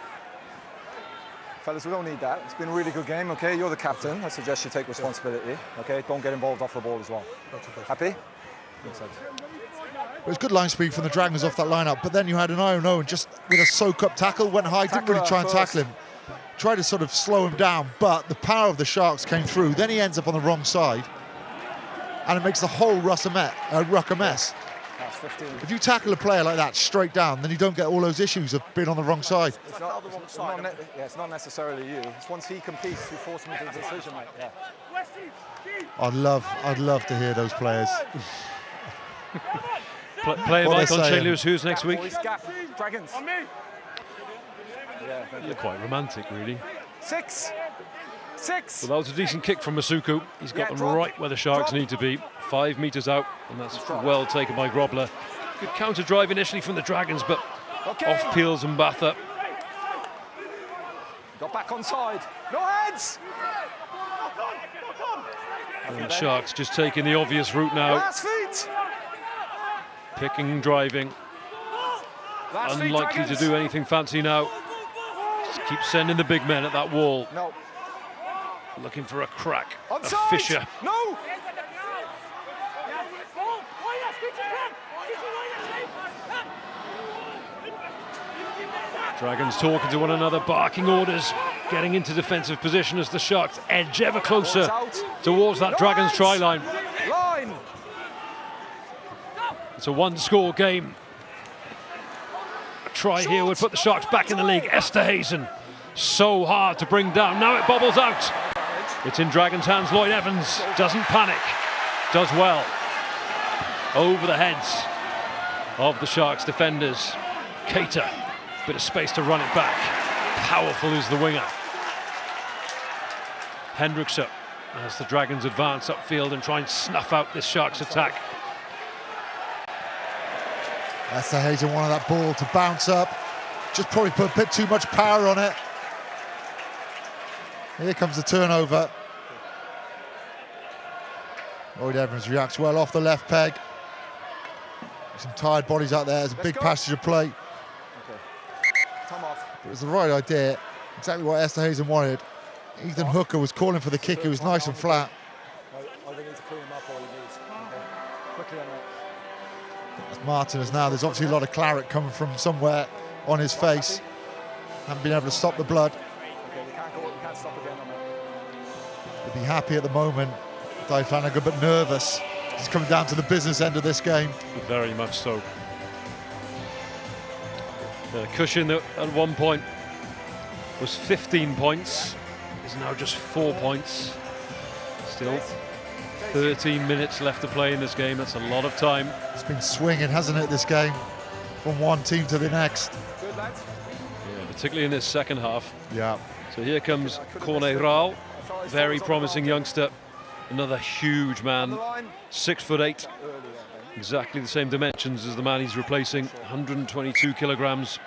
Fellas, we don't need that. It's been a really good game, okay? You're the captain. I suggest you take responsibility, okay? Don't get involved off the ball as well. Happy? It was good line speed from the Dragons off that lineup, but then you had an 0-0 and just with a soak-up tackle, went high, didn't really try and tackle him. tried to sort of slow him down, but the power of the Sharks came through. Then he ends up on the wrong side, and it makes the whole ruck a mess. That's 15. If you tackle a player like that straight down, then you don't get all those issues of being on the wrong side. It's not necessarily you. It's once he competes, you force him into the decision. Yeah. I'd love to hear those players. Player What Mike they're on Shane saying. Lewis Hughes next week. Boys, gap. Dragons. Yeah, You're quite romantic, really. 6. Well, that was a decent kick from Masuku. He's got them drop. right where the Sharks need to be. 5 metres out, and that's well taken by Grobler. Good counter drive initially from the Dragons, but off Peels and Batha. Got back on side. No heads. And the Sharks just taking the obvious route now. Last feet. Picking, driving. Last feet, Unlikely to Dragons. do anything fancy now. Just keep sending the big men at that wall. No. Looking for a crack, a Onside. fissure. No. Dragons talking to one another, barking orders, getting into defensive position as the Sharks edge ever closer towards that Dragons try line. Line. It's a one-score game. A try here would put the Sharks back in the league. Esterhazen, so hard to bring down. Now it bobbles out. It's in Dragons' hands. Lloyd Evans doesn't panic, does well. Over the heads of the Sharks defenders. Cater, bit of space to run it back. Powerful is the winger. Hendrickson as the Dragons advance upfield and try and snuff out this Sharks attack. Esterhazen wanted that ball to bounce up. Just probably put a bit too much power on it. Here comes the turnover. Lloyd Evans reacts well off the left peg. Some tired bodies out there. There's a big passage of play. Time off. It was the right idea. Exactly what Esterhazen wanted. Ethan Hooker was calling for the kick. It was nice and flat. I need to clean him up all he needs. Quickly on that. That's Martinez now. There's obviously a lot of claret coming from somewhere on his face. Haven't been able to stop the blood. Okay, we can't stop again on that. He'll be happy at the moment. Dave Flanagan, but nervous. He's coming down to the business end of this game. Very much so. The cushion that at one point was 15 points is now just 4 points. Still 13 minutes left to play in this game. That's a lot of time. It's been swinging, hasn't it, this game? From one team to the next. Good, lads. Yeah, particularly in this second half. Yeah. So here comes Corne Rao, very promising youngster. Another huge man, 6'8", exactly the same dimensions as the man he's replacing, 122 kilograms.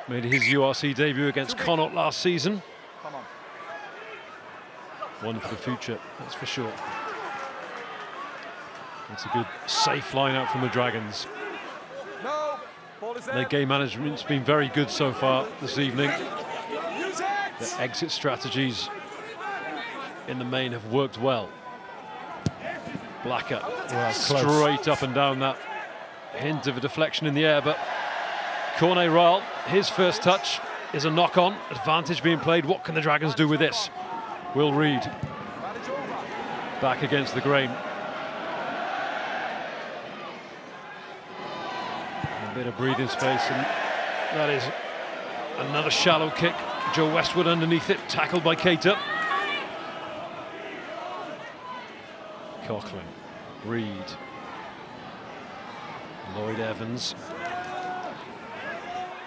Made his URC debut against Connaught last season. Come on. One for the future, that's for sure. It's a good, safe line out from the Dragons. No. Ball is there. Their game management's been very good so far this evening. Use it. The exit strategies in the main have worked well. Blacker straight up and down that hint of a deflection in the air, but Corne Rao, his first touch is a knock-on, advantage being played. What can the Dragons do with this? Will Reid back against the grain. A bit of breathing space, and that is another shallow kick. Joe Westwood underneath it, tackled by Cater. Coughlin, Reid, Lloyd Evans.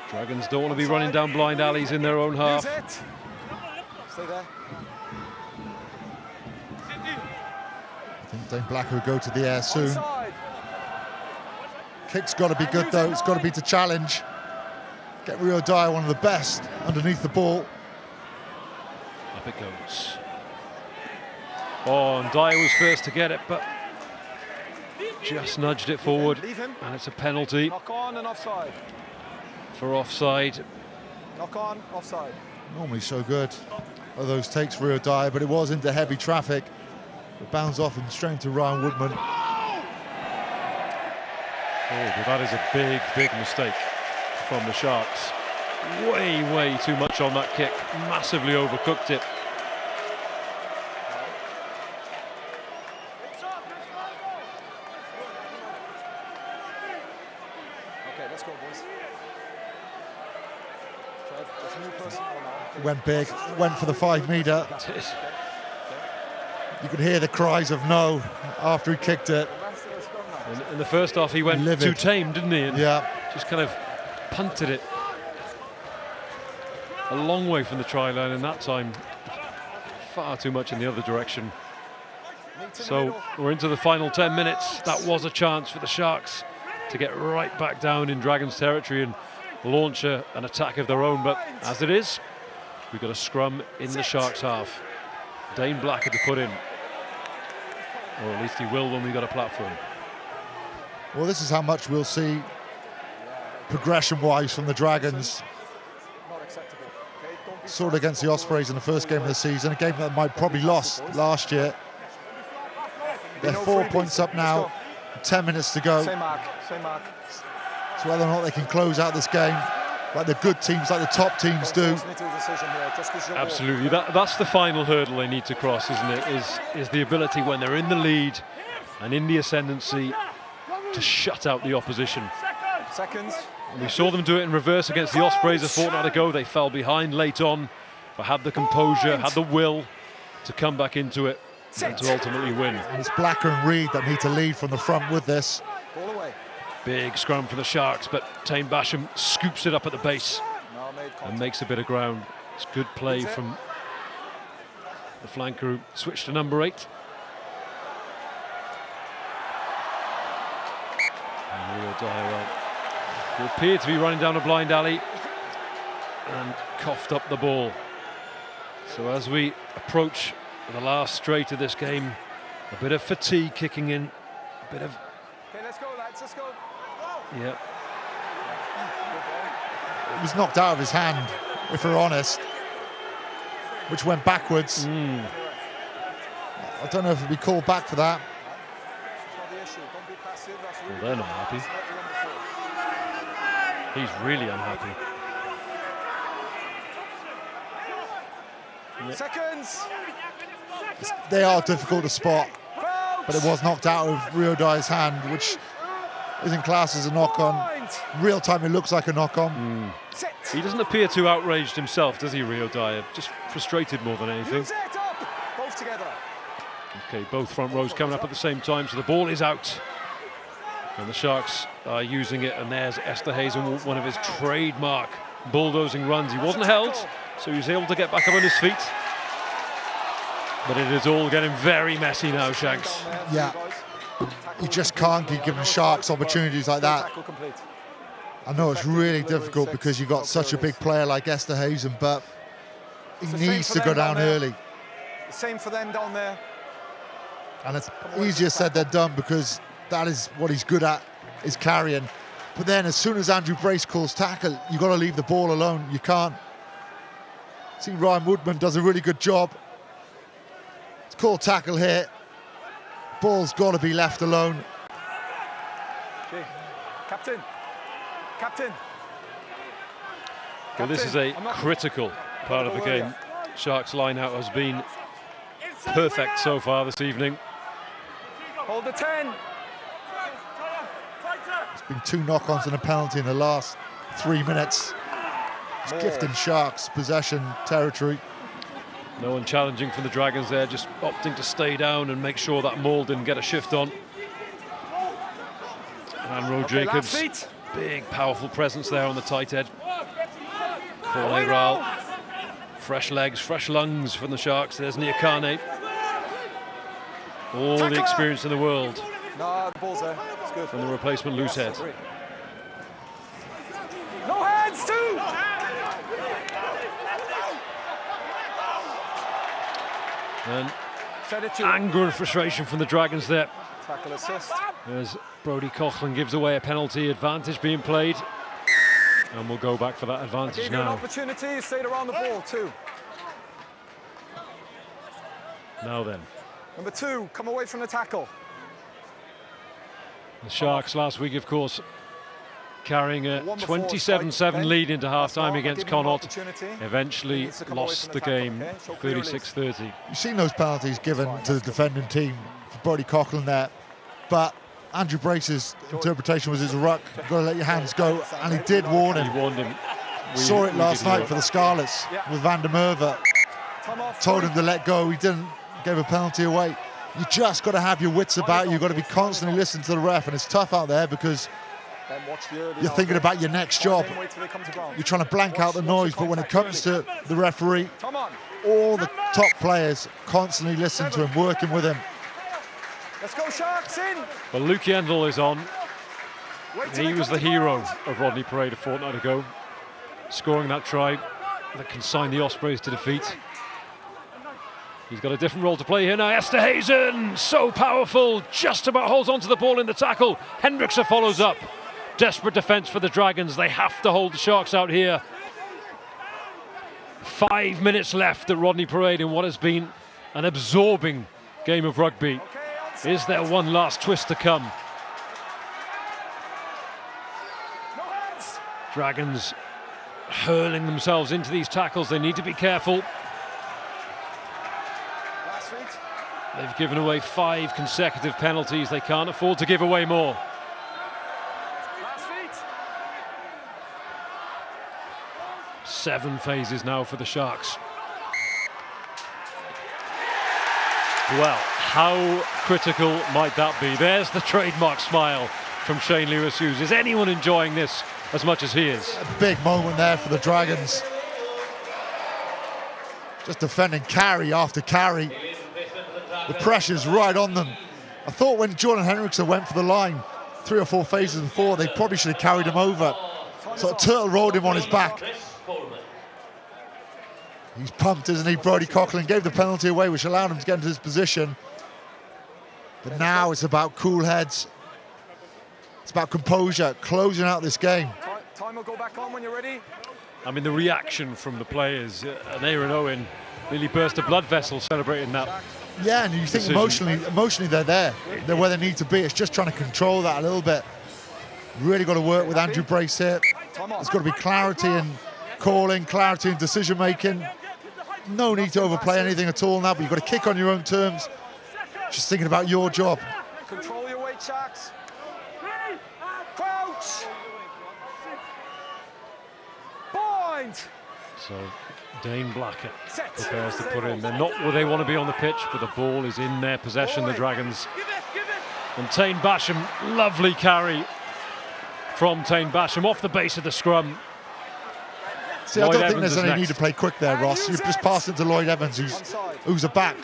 Dragons don't want to be running down blind alleys in their own half. Use it. Stay there. I think Dane Blacker will go to the air soon. Onside. Kick's got to be good though. It's got to be to challenge. Get Rio Dyer, one of the best, underneath the ball. Up it goes. Oh, and Dyer was first to get it, but just nudged it forward. Leave him. And it's a penalty Knock on and offside. for offside. Knock on, offside. Normally so good are those takes for Rio Dyer, but it was into heavy traffic. It bounced off and straight to Ryan Woodman. Oh, but that is a big, big mistake from the Sharks. way too much on that kick. Massively overcooked it. Okay, let's go, boys. Went big, went for the 5 metre. You could hear the cries of no after he kicked it. In the first half, he went Livid. too tame, didn't he? And Yeah. just kind of punted it a long way from the try line, and that time far too much in the other direction. So we're into the final 10 minutes. That was a chance for the Sharks to get right back down in Dragons territory and launch an attack of their own, but as it is, we've got a scrum in the Sharks half. Dane Black had to put in, or at least he will when we've got a platform. Well, this is how much we'll see progression-wise from the Dragons. Sort of against the Ospreys in the first game of the season, a game that might probably lost last year. They're 4 points up now, 10 minutes to go. Same mark. So whether or not they can close out this game like the good teams, like the top teams do. Absolutely, that's the final hurdle they need to cross, isn't it? Is the ability when they're in the lead and in the ascendancy to shut out the opposition. Seconds. We saw them do it in reverse against the Ospreys a fortnight ago. They fell behind late on, but had the composure, had the will to come back into it and to ultimately win. And it's Blacker and Reid that need to lead from the front with this. Ball away. Big scrum for the Sharks, but Tane Basham scoops it up at the base and makes a bit of ground. It's good play from the flanker who switched to number 8. And Rio Dyer, who appeared to be running down a blind alley and coughed up the ball. So as we approach the last straight of this game, a bit of fatigue kicking in, a bit of... Okay, let's go, lads, let's go. Yeah. It was knocked out of his hand, if we're honest, which went backwards. I don't know if it'd be called back for that. Well, they're not happy. He's really unhappy. Seconds. They are difficult to spot, but it was knocked out of Rio Dyer's hand, which isn't classed as a knock-on. Real time, it looks like a knock-on. He doesn't appear too outraged himself, does he, Rio Dyer? Just frustrated more than anything. Both together. Okay, both front rows coming up at the same time, so the ball is out. And the Sharks are using it, and there's Esterhuizen, one of his trademark bulldozing runs. He wasn't held, so he was able to get back up on his feet. But it is all getting very messy now, Shanks. Yeah, you just can't keep giving Sharks opportunities like that. I know it's really difficult because you've got such a big player like Esterhuizen, but he needs to go down early. Same for them down there. And it's easier said than done because that is what he's good at, is carrying. But then as soon as Andrew Brace calls tackle, you've got to leave the ball alone. You can't. See, Ryan Woodman does a really good job. It's called tackle here. Ball's got to be left alone. Captain. Well, this is a critical part of the game. Sharks line-out has been perfect so far this evening. Hold the 10. There's been 2 knock-ons and a penalty in the last 3 minutes. It's gifting Sharks possession territory. No one challenging from the Dragons there, just opting to stay down and make sure that Maul didn't get a shift on. And Ro Jacobs, big powerful presence there on the tight head. Corne Ral, fresh legs, fresh lungs from the Sharks. There's Niakane. All the experience in the world. No, the ball's there. It's good. From the replacement loose head. No hands too. And anger and frustration from the Dragons there. Tackle assist. As Brodie Coughlin gives away a penalty, advantage being played. And we'll go back for that advantage now. An now. opportunity, you stayed around the ball too. Now then. Number 2, come away from the tackle. The Sharks last week, of course, carrying a 27-7 lead into half-time against Connacht. Eventually lost the game 36-30. You've seen those penalties given to the defending team for Brodie Coughlin there, but Andrew Brace's interpretation was it's a ruck, you've got to let your hands go, and he did warn him. He warned him. Saw it last night for the Scarlets with Van der Merwe. Told him to let go, he didn't, gave a penalty away. You just got to have your wits about you. You've got to be constantly listening to the ref, and it's tough out there because you're thinking about your next job. You're trying to blank out the noise, but when it comes to the referee, all the top players constantly listen to him, working with him. Let's go, Sharks, in! Well, Luke Yendall is on. He was the hero of Rodney Parade a fortnight ago, scoring that try that consigned the Ospreys to defeat. He's got a different role to play here now. Esterhuizen, so powerful, just about holds on to the ball in the tackle. Hendriksen follows up. Desperate defence for the Dragons. They have to hold the Sharks out here. 5 minutes left at Rodney Parade in what has been an absorbing game of rugby. Is there one last twist to come? Dragons hurling themselves into these tackles. They need to be careful. They've given away 5 consecutive penalties. They can't afford to give away more. 7 phases now for the Sharks. Well, how critical might that be? There's the trademark smile from Shane Lewis-Hughes. Is anyone enjoying this as much as he is? A big moment there for the Dragons. Just defending carry after carry. The pressure's right on them. I thought when Jordan Hendriksen went for the line 3 or 4 phases before, they probably should have carried him over. So Turtle rolled him on his back. He's pumped, isn't he? Brodie Coughlin gave the penalty away, which allowed him to get into this position. But now it's about cool heads. It's about composure, closing out this game. Time will go back on when you're ready. I mean, the reaction from the players, and Aaron Owen nearly burst a blood vessel celebrating that. Yeah, and you think emotionally they're there. They're where they need to be. It's just trying to control that a little bit. Really got to work with Andrew Brace here. There's got to be clarity in calling, clarity in decision making. No need to overplay anything at all now, but you've got to kick on your own terms. Just thinking about your job. Control your weight, Sharks. Crouch. Bind. So Dane Blackett prepares to put in. They're not where they want to be on the pitch, but the ball is in their possession, the Dragons. And Tane Basham, lovely carry from Tane Basham off the base of the scrum. See, I don't think there's any need to play quick there, Ross. You've just passed it to Lloyd Evans, who's a back.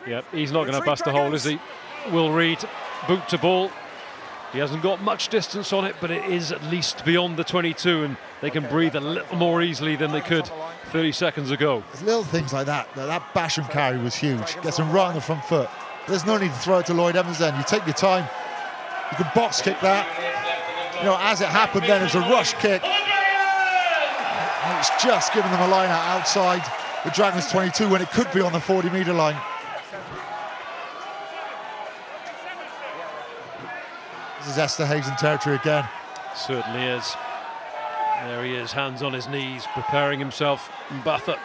Yep, he's not going to bust a hole, is he? Will Reid, boot to ball. He hasn't got much distance on it, but it is at least beyond the 22, and they can breathe a little more easily than they could 30 seconds ago. There's little things like that. That Basham carry was huge. Gets him right on the front foot. There's no need to throw it to Lloyd Evans then. You take your time. You can box kick that. You know, as it happened then, it was a rush kick. And it's just giving them a line out outside the Dragons 22 when it could be on the 40-metre line. This is Esterhuizen territory again. Certainly is. There he is, hands on his knees, preparing himself. Mbatha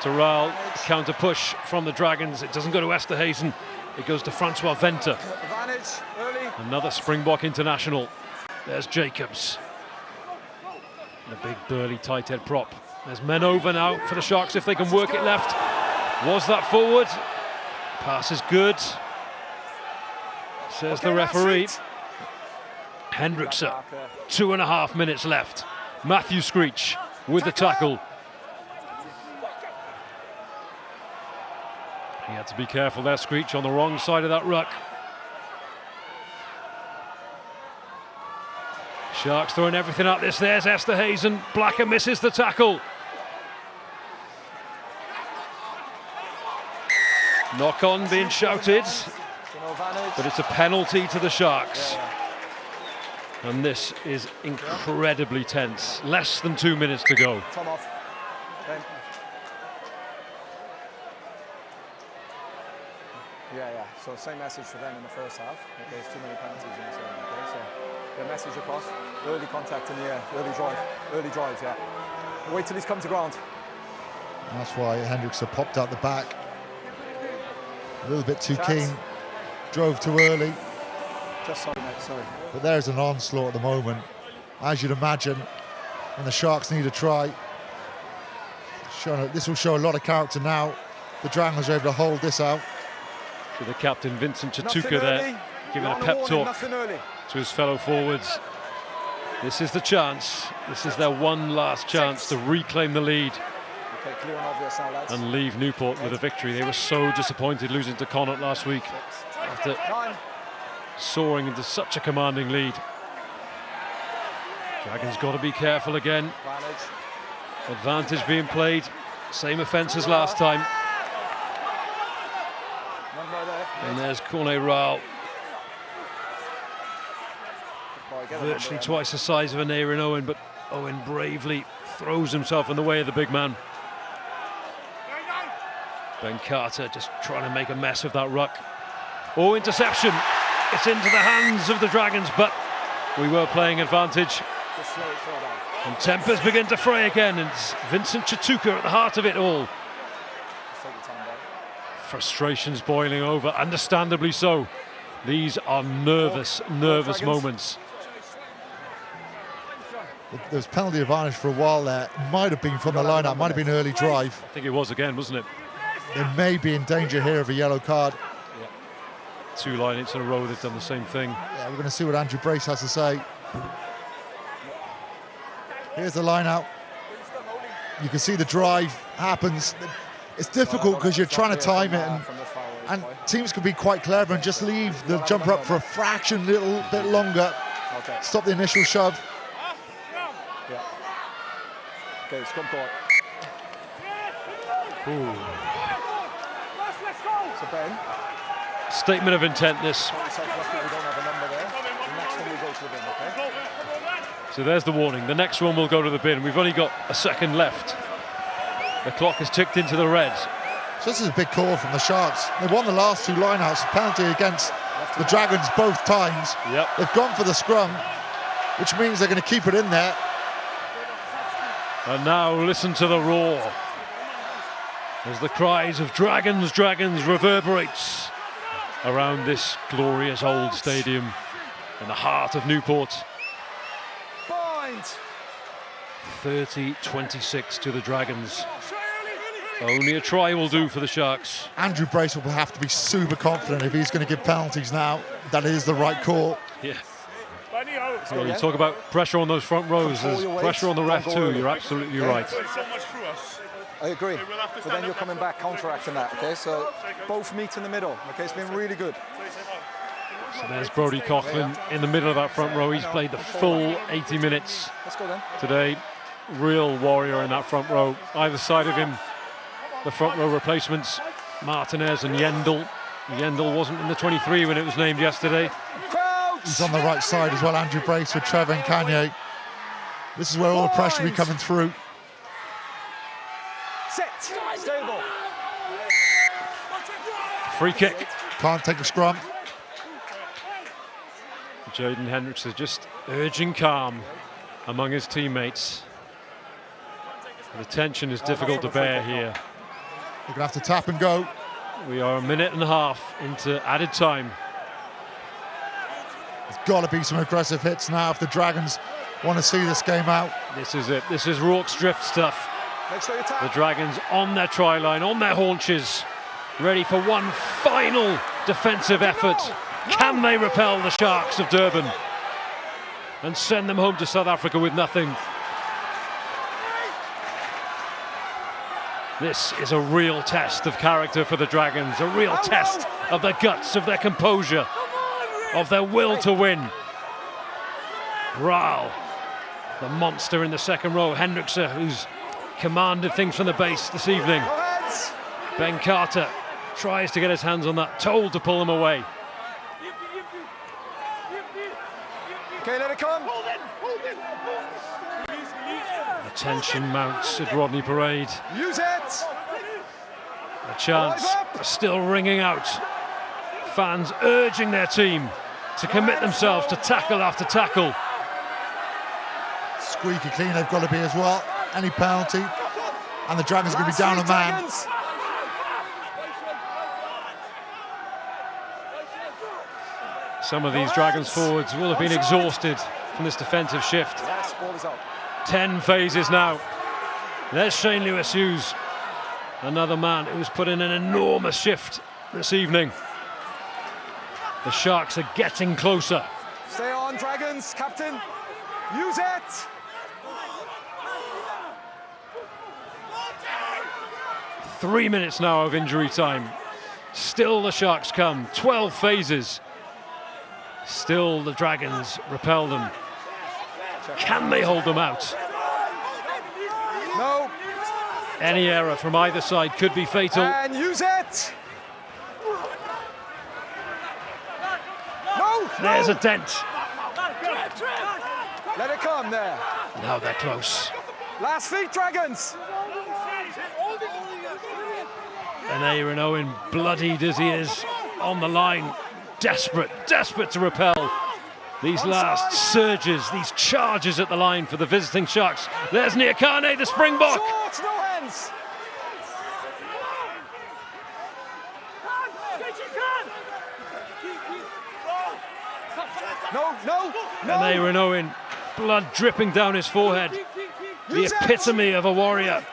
to Raal, counter push from the Dragons. It doesn't go to Esterhuizen, it goes to Francois Venter. Another Springbok international. There's Jacobs. The big burly tight head prop. There's men over now for the Sharks if they can work it left. Was that forward? Pass is good, says the referee. Hendriksen, 2.5 minutes left. Matthew Screech with the tackle. He had to be careful there, Screech, on the wrong side of that ruck. Sharks throwing everything at this. There's Esterhuizen. Blacker misses the tackle. Knock on being shouted, but it's a penalty to the Sharks. And this is incredibly tense. Less than 2 minutes to go. Tom off. Yeah. So same message for them in the first half. Okay, there's too many penalties in the second. Okay, so Get a message across. Early contact in the air, early drive, yeah. Wait till he's come to ground. And that's why Hendrickson popped out the back. A little bit too keen. Drove too early. Just sorry, mate, sorry. But there's an onslaught at the moment. As you'd imagine, when the Sharks need a try. This will show a lot of character now. The Dragons are able to hold this out. To the captain, Vincent Chatuka there, giving a pep talk to his fellow forwards. This is the chance. This is their one last chance to reclaim the lead. Okay, clear and obvious now, lads. And leave Newport with a victory. They were so disappointed losing to Connacht last week after soaring into such a commanding lead. Dragons got to be careful again. Advantage being played. Same offence as last time. And there's Corne Rao. Virtually twice the size of an Aaron Owen, but Owen bravely throws himself in the way of the big man. Ben Carter just trying to make a mess of that ruck. Oh, interception. It's into the hands of the Dragons, but we were playing advantage. And tempers begin to fray again, and it's Vincent Chatuka at the heart of it all. Frustrations boiling over, understandably so. These are nervous moments. There's penalty advantage for a while there. Might have been from the line-out, might have been early drive. I think it was again, wasn't it? They may be in danger here of a yellow card. Yeah. 2 line-outs in a row, they've done the same thing. Yeah, we're going to see what Andrew Brace has to say. Here's the line-out. You can see the drive happens. It's difficult because you're trying to time it, and teams can be quite clever and just leave the jumper up for a little bit longer. Stop the initial shove. Yeah. Okay, scrum court. So Ben. Statement of intent, this. So there's the warning. The next one will go to the bin. We've only got a second left. The clock is ticked into the red. So this is a big call from the Sharks. They won the last 2 lineouts, penalty against the Dragons both times. Yep. They've gone for the scrum, which means they're going to keep it in there. And now listen to the roar as the cries of Dragons, Dragons reverberates around this glorious old stadium in the heart of Newport. 30-26 to the Dragons. Only a try will do for the Sharks. Andrew Brace will have to be super confident if he's going to give penalties now. That is the right call. Yeah. Yeah, you talk about pressure on those front rows. There's pressure on the ref too. You're absolutely right. I agree. But then you're coming back counteracting that. Okay, so both meet in the middle. Okay, it's been really good. So there's Brodie Coughlin in the middle of that front row. He's played the full 80 minutes today. Real warrior in that front row. Either side of him, the front row replacements, Martinez and Yendel. Yendel wasn't in the 23 when it was named yesterday. He's on the right side as well, Andrew Brace with Trevor and Kanye. This is where all the pressure will be coming through. Set. Stable. Free kick. Can't take a scrum. Jaden Hendrickson just urging calm among his teammates. The tension is difficult to bear here. They're going to have to tap and go. We are a minute and a half into added time. There's got to be some aggressive hits now if the Dragons want to see this game out. This is it. This is Rourke's drift stuff. Make sure you tap. The Dragons on their try line, on their haunches, ready for one final defensive effort. Can they repel the Sharks of Durban and send them home to South Africa with nothing? This is a real test of character for the Dragons, a real test of their guts, of their composure, of their will to win. Rao, the monster in the second row. Hendrickson, who's commanded things from the base this evening. Ben Carter tries to get his hands on that, told to pull him away. Okay, let it come. The tension mounts at Rodney Parade. Use it. The chants are still ringing out. Fans urging their team to commit themselves to tackle after tackle. Squeaky clean they've got to be as well. Any penalty, and the Dragons are going to be down a man. Some of these Dragons forwards will have been exhausted from this defensive shift. 10 phases now. There's Shane Lewis-Hughes, another man who's put in an enormous shift this evening. The Sharks are getting closer. Stay on, Dragons, captain. Use it. Three minutes now of injury time. Still the Sharks come. 12 phases. Still the Dragons repel them. Can they hold them out? No. Any error from either side could be fatal. And use it. No. There's a dent. Let it come there. Now they're close. Last feet, Dragons. And Aaron Owen, bloodied as he is, on the line. Desperate to repel these last surges, these charges at the line for the visiting Sharks. There's Niakane, the Springbok. Short, no hands. No. And Aaron Owen, blood dripping down his forehead. The epitome of a warrior.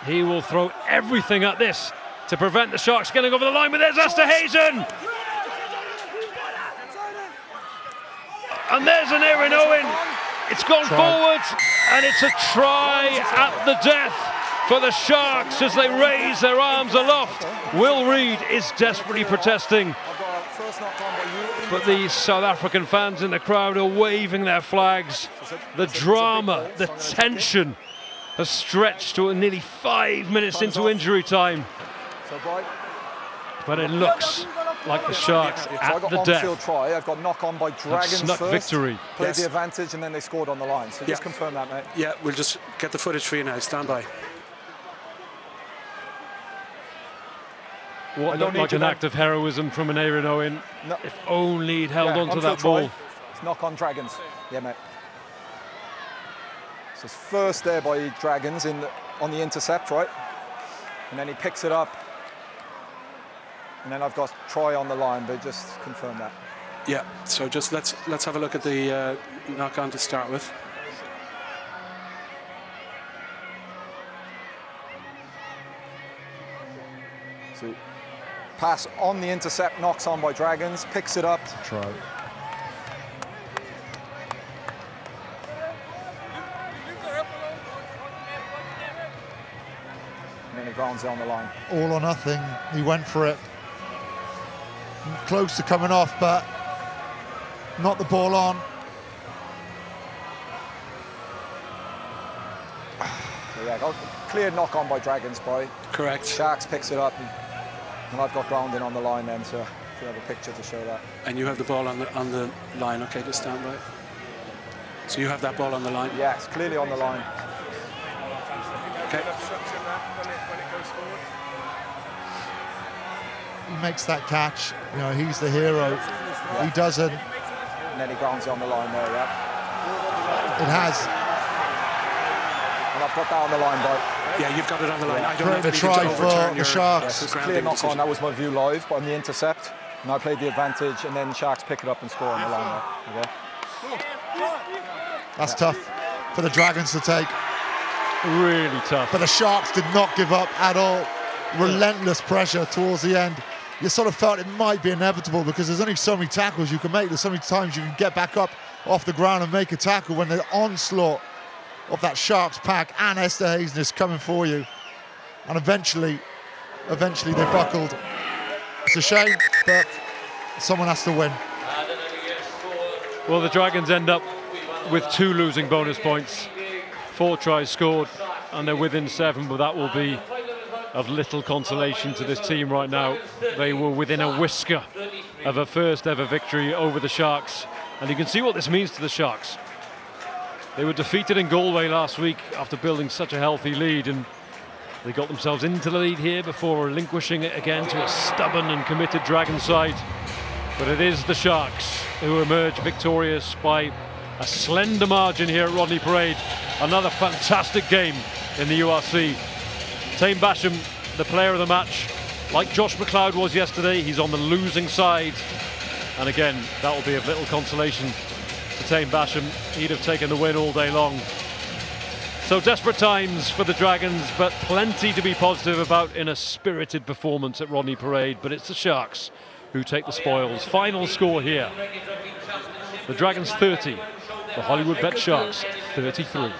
He will throw everything at this to prevent the Sharks getting over the line, but there's Esterhuizen! And there's an Aaron Owen. It's gone forward, and it's a try at the death for the Sharks as they raise their arms aloft. Will Reid is desperately protesting, but the South African fans in the crowd are waving their flags. The drama, the tension has stretched to nearly 5 minutes into injury time. But it looks like the Sharks at the death. Try. I've got knock on by Dragons snuck first. Victory. Played the advantage and then they scored on the line. So just confirm that, mate. Yeah, we'll just get the footage for you now. Stand by. What looked like an act of heroism from an Aaron Owen. No. If only he'd held on to that ball. It's knock on Dragons. Yeah, mate. So it's first there by Dragons on the intercept, right? And then he picks it up. And then I've got try on the line, but just confirm that. Yeah, so just let's have a look at the knock on to start with. So pass on the intercept, knocks on by Dragons, picks it up. Try. And then he grounds it on the line. All or nothing. He went for it. Close to coming off, but not the ball on. So yeah, got clear knock on by Dragons, boy. Correct. Sharks picks it up, and I've got grounding on the line then, so if you have a picture to show that. And you have the ball on the line. Okay, just stand by. So you have that ball on the line. Yeah, it's clearly on the line. Okay. He makes that catch. You know, he's the hero. Yeah. He doesn't. And then he grounds it on the line there, yeah. It has. And I've got that on the line, boy. Yeah, you've got it on the line. I don't Create have a try for the Sharks. Yes, it's clear knock on. That was my view live, but on the intercept. And I played the advantage, and then Sharks pick it up and score on the line there. Okay. That's tough for the Dragons to take. Really tough. But the Sharks did not give up at all. Relentless pressure towards the end. You sort of felt it might be inevitable because there's only so many tackles you can make. There's so many times you can get back up off the ground and make a tackle when the onslaught of that Sharks pack and Esterhuizen is coming for you. And eventually they buckled. It's a shame, but someone has to win. Well, the Dragons end up with 2 losing bonus points. 4 tries scored, and they're within 7, but that will be of little consolation to this team right now. They were within a whisker of a first ever victory over the Sharks, and you can see what this means to the Sharks. They were defeated in Galway last week after building such a healthy lead, and they got themselves into the lead here before relinquishing it again to a stubborn and committed Dragon side. But it is the Sharks who emerge victorious by a slender margin here at Rodney Parade. Another fantastic game in the URC. Tame Basham, the player of the match, like Josh McLeod was yesterday. He's on the losing side, and again that will be of little consolation to Tame Basham. He'd have taken the win all day long. So desperate times for the Dragons, but plenty to be positive about in a spirited performance at Rodney Parade. But it's the Sharks who take the spoils. Final score here: the Dragons 30, the Hollywoodbets Sharks 33.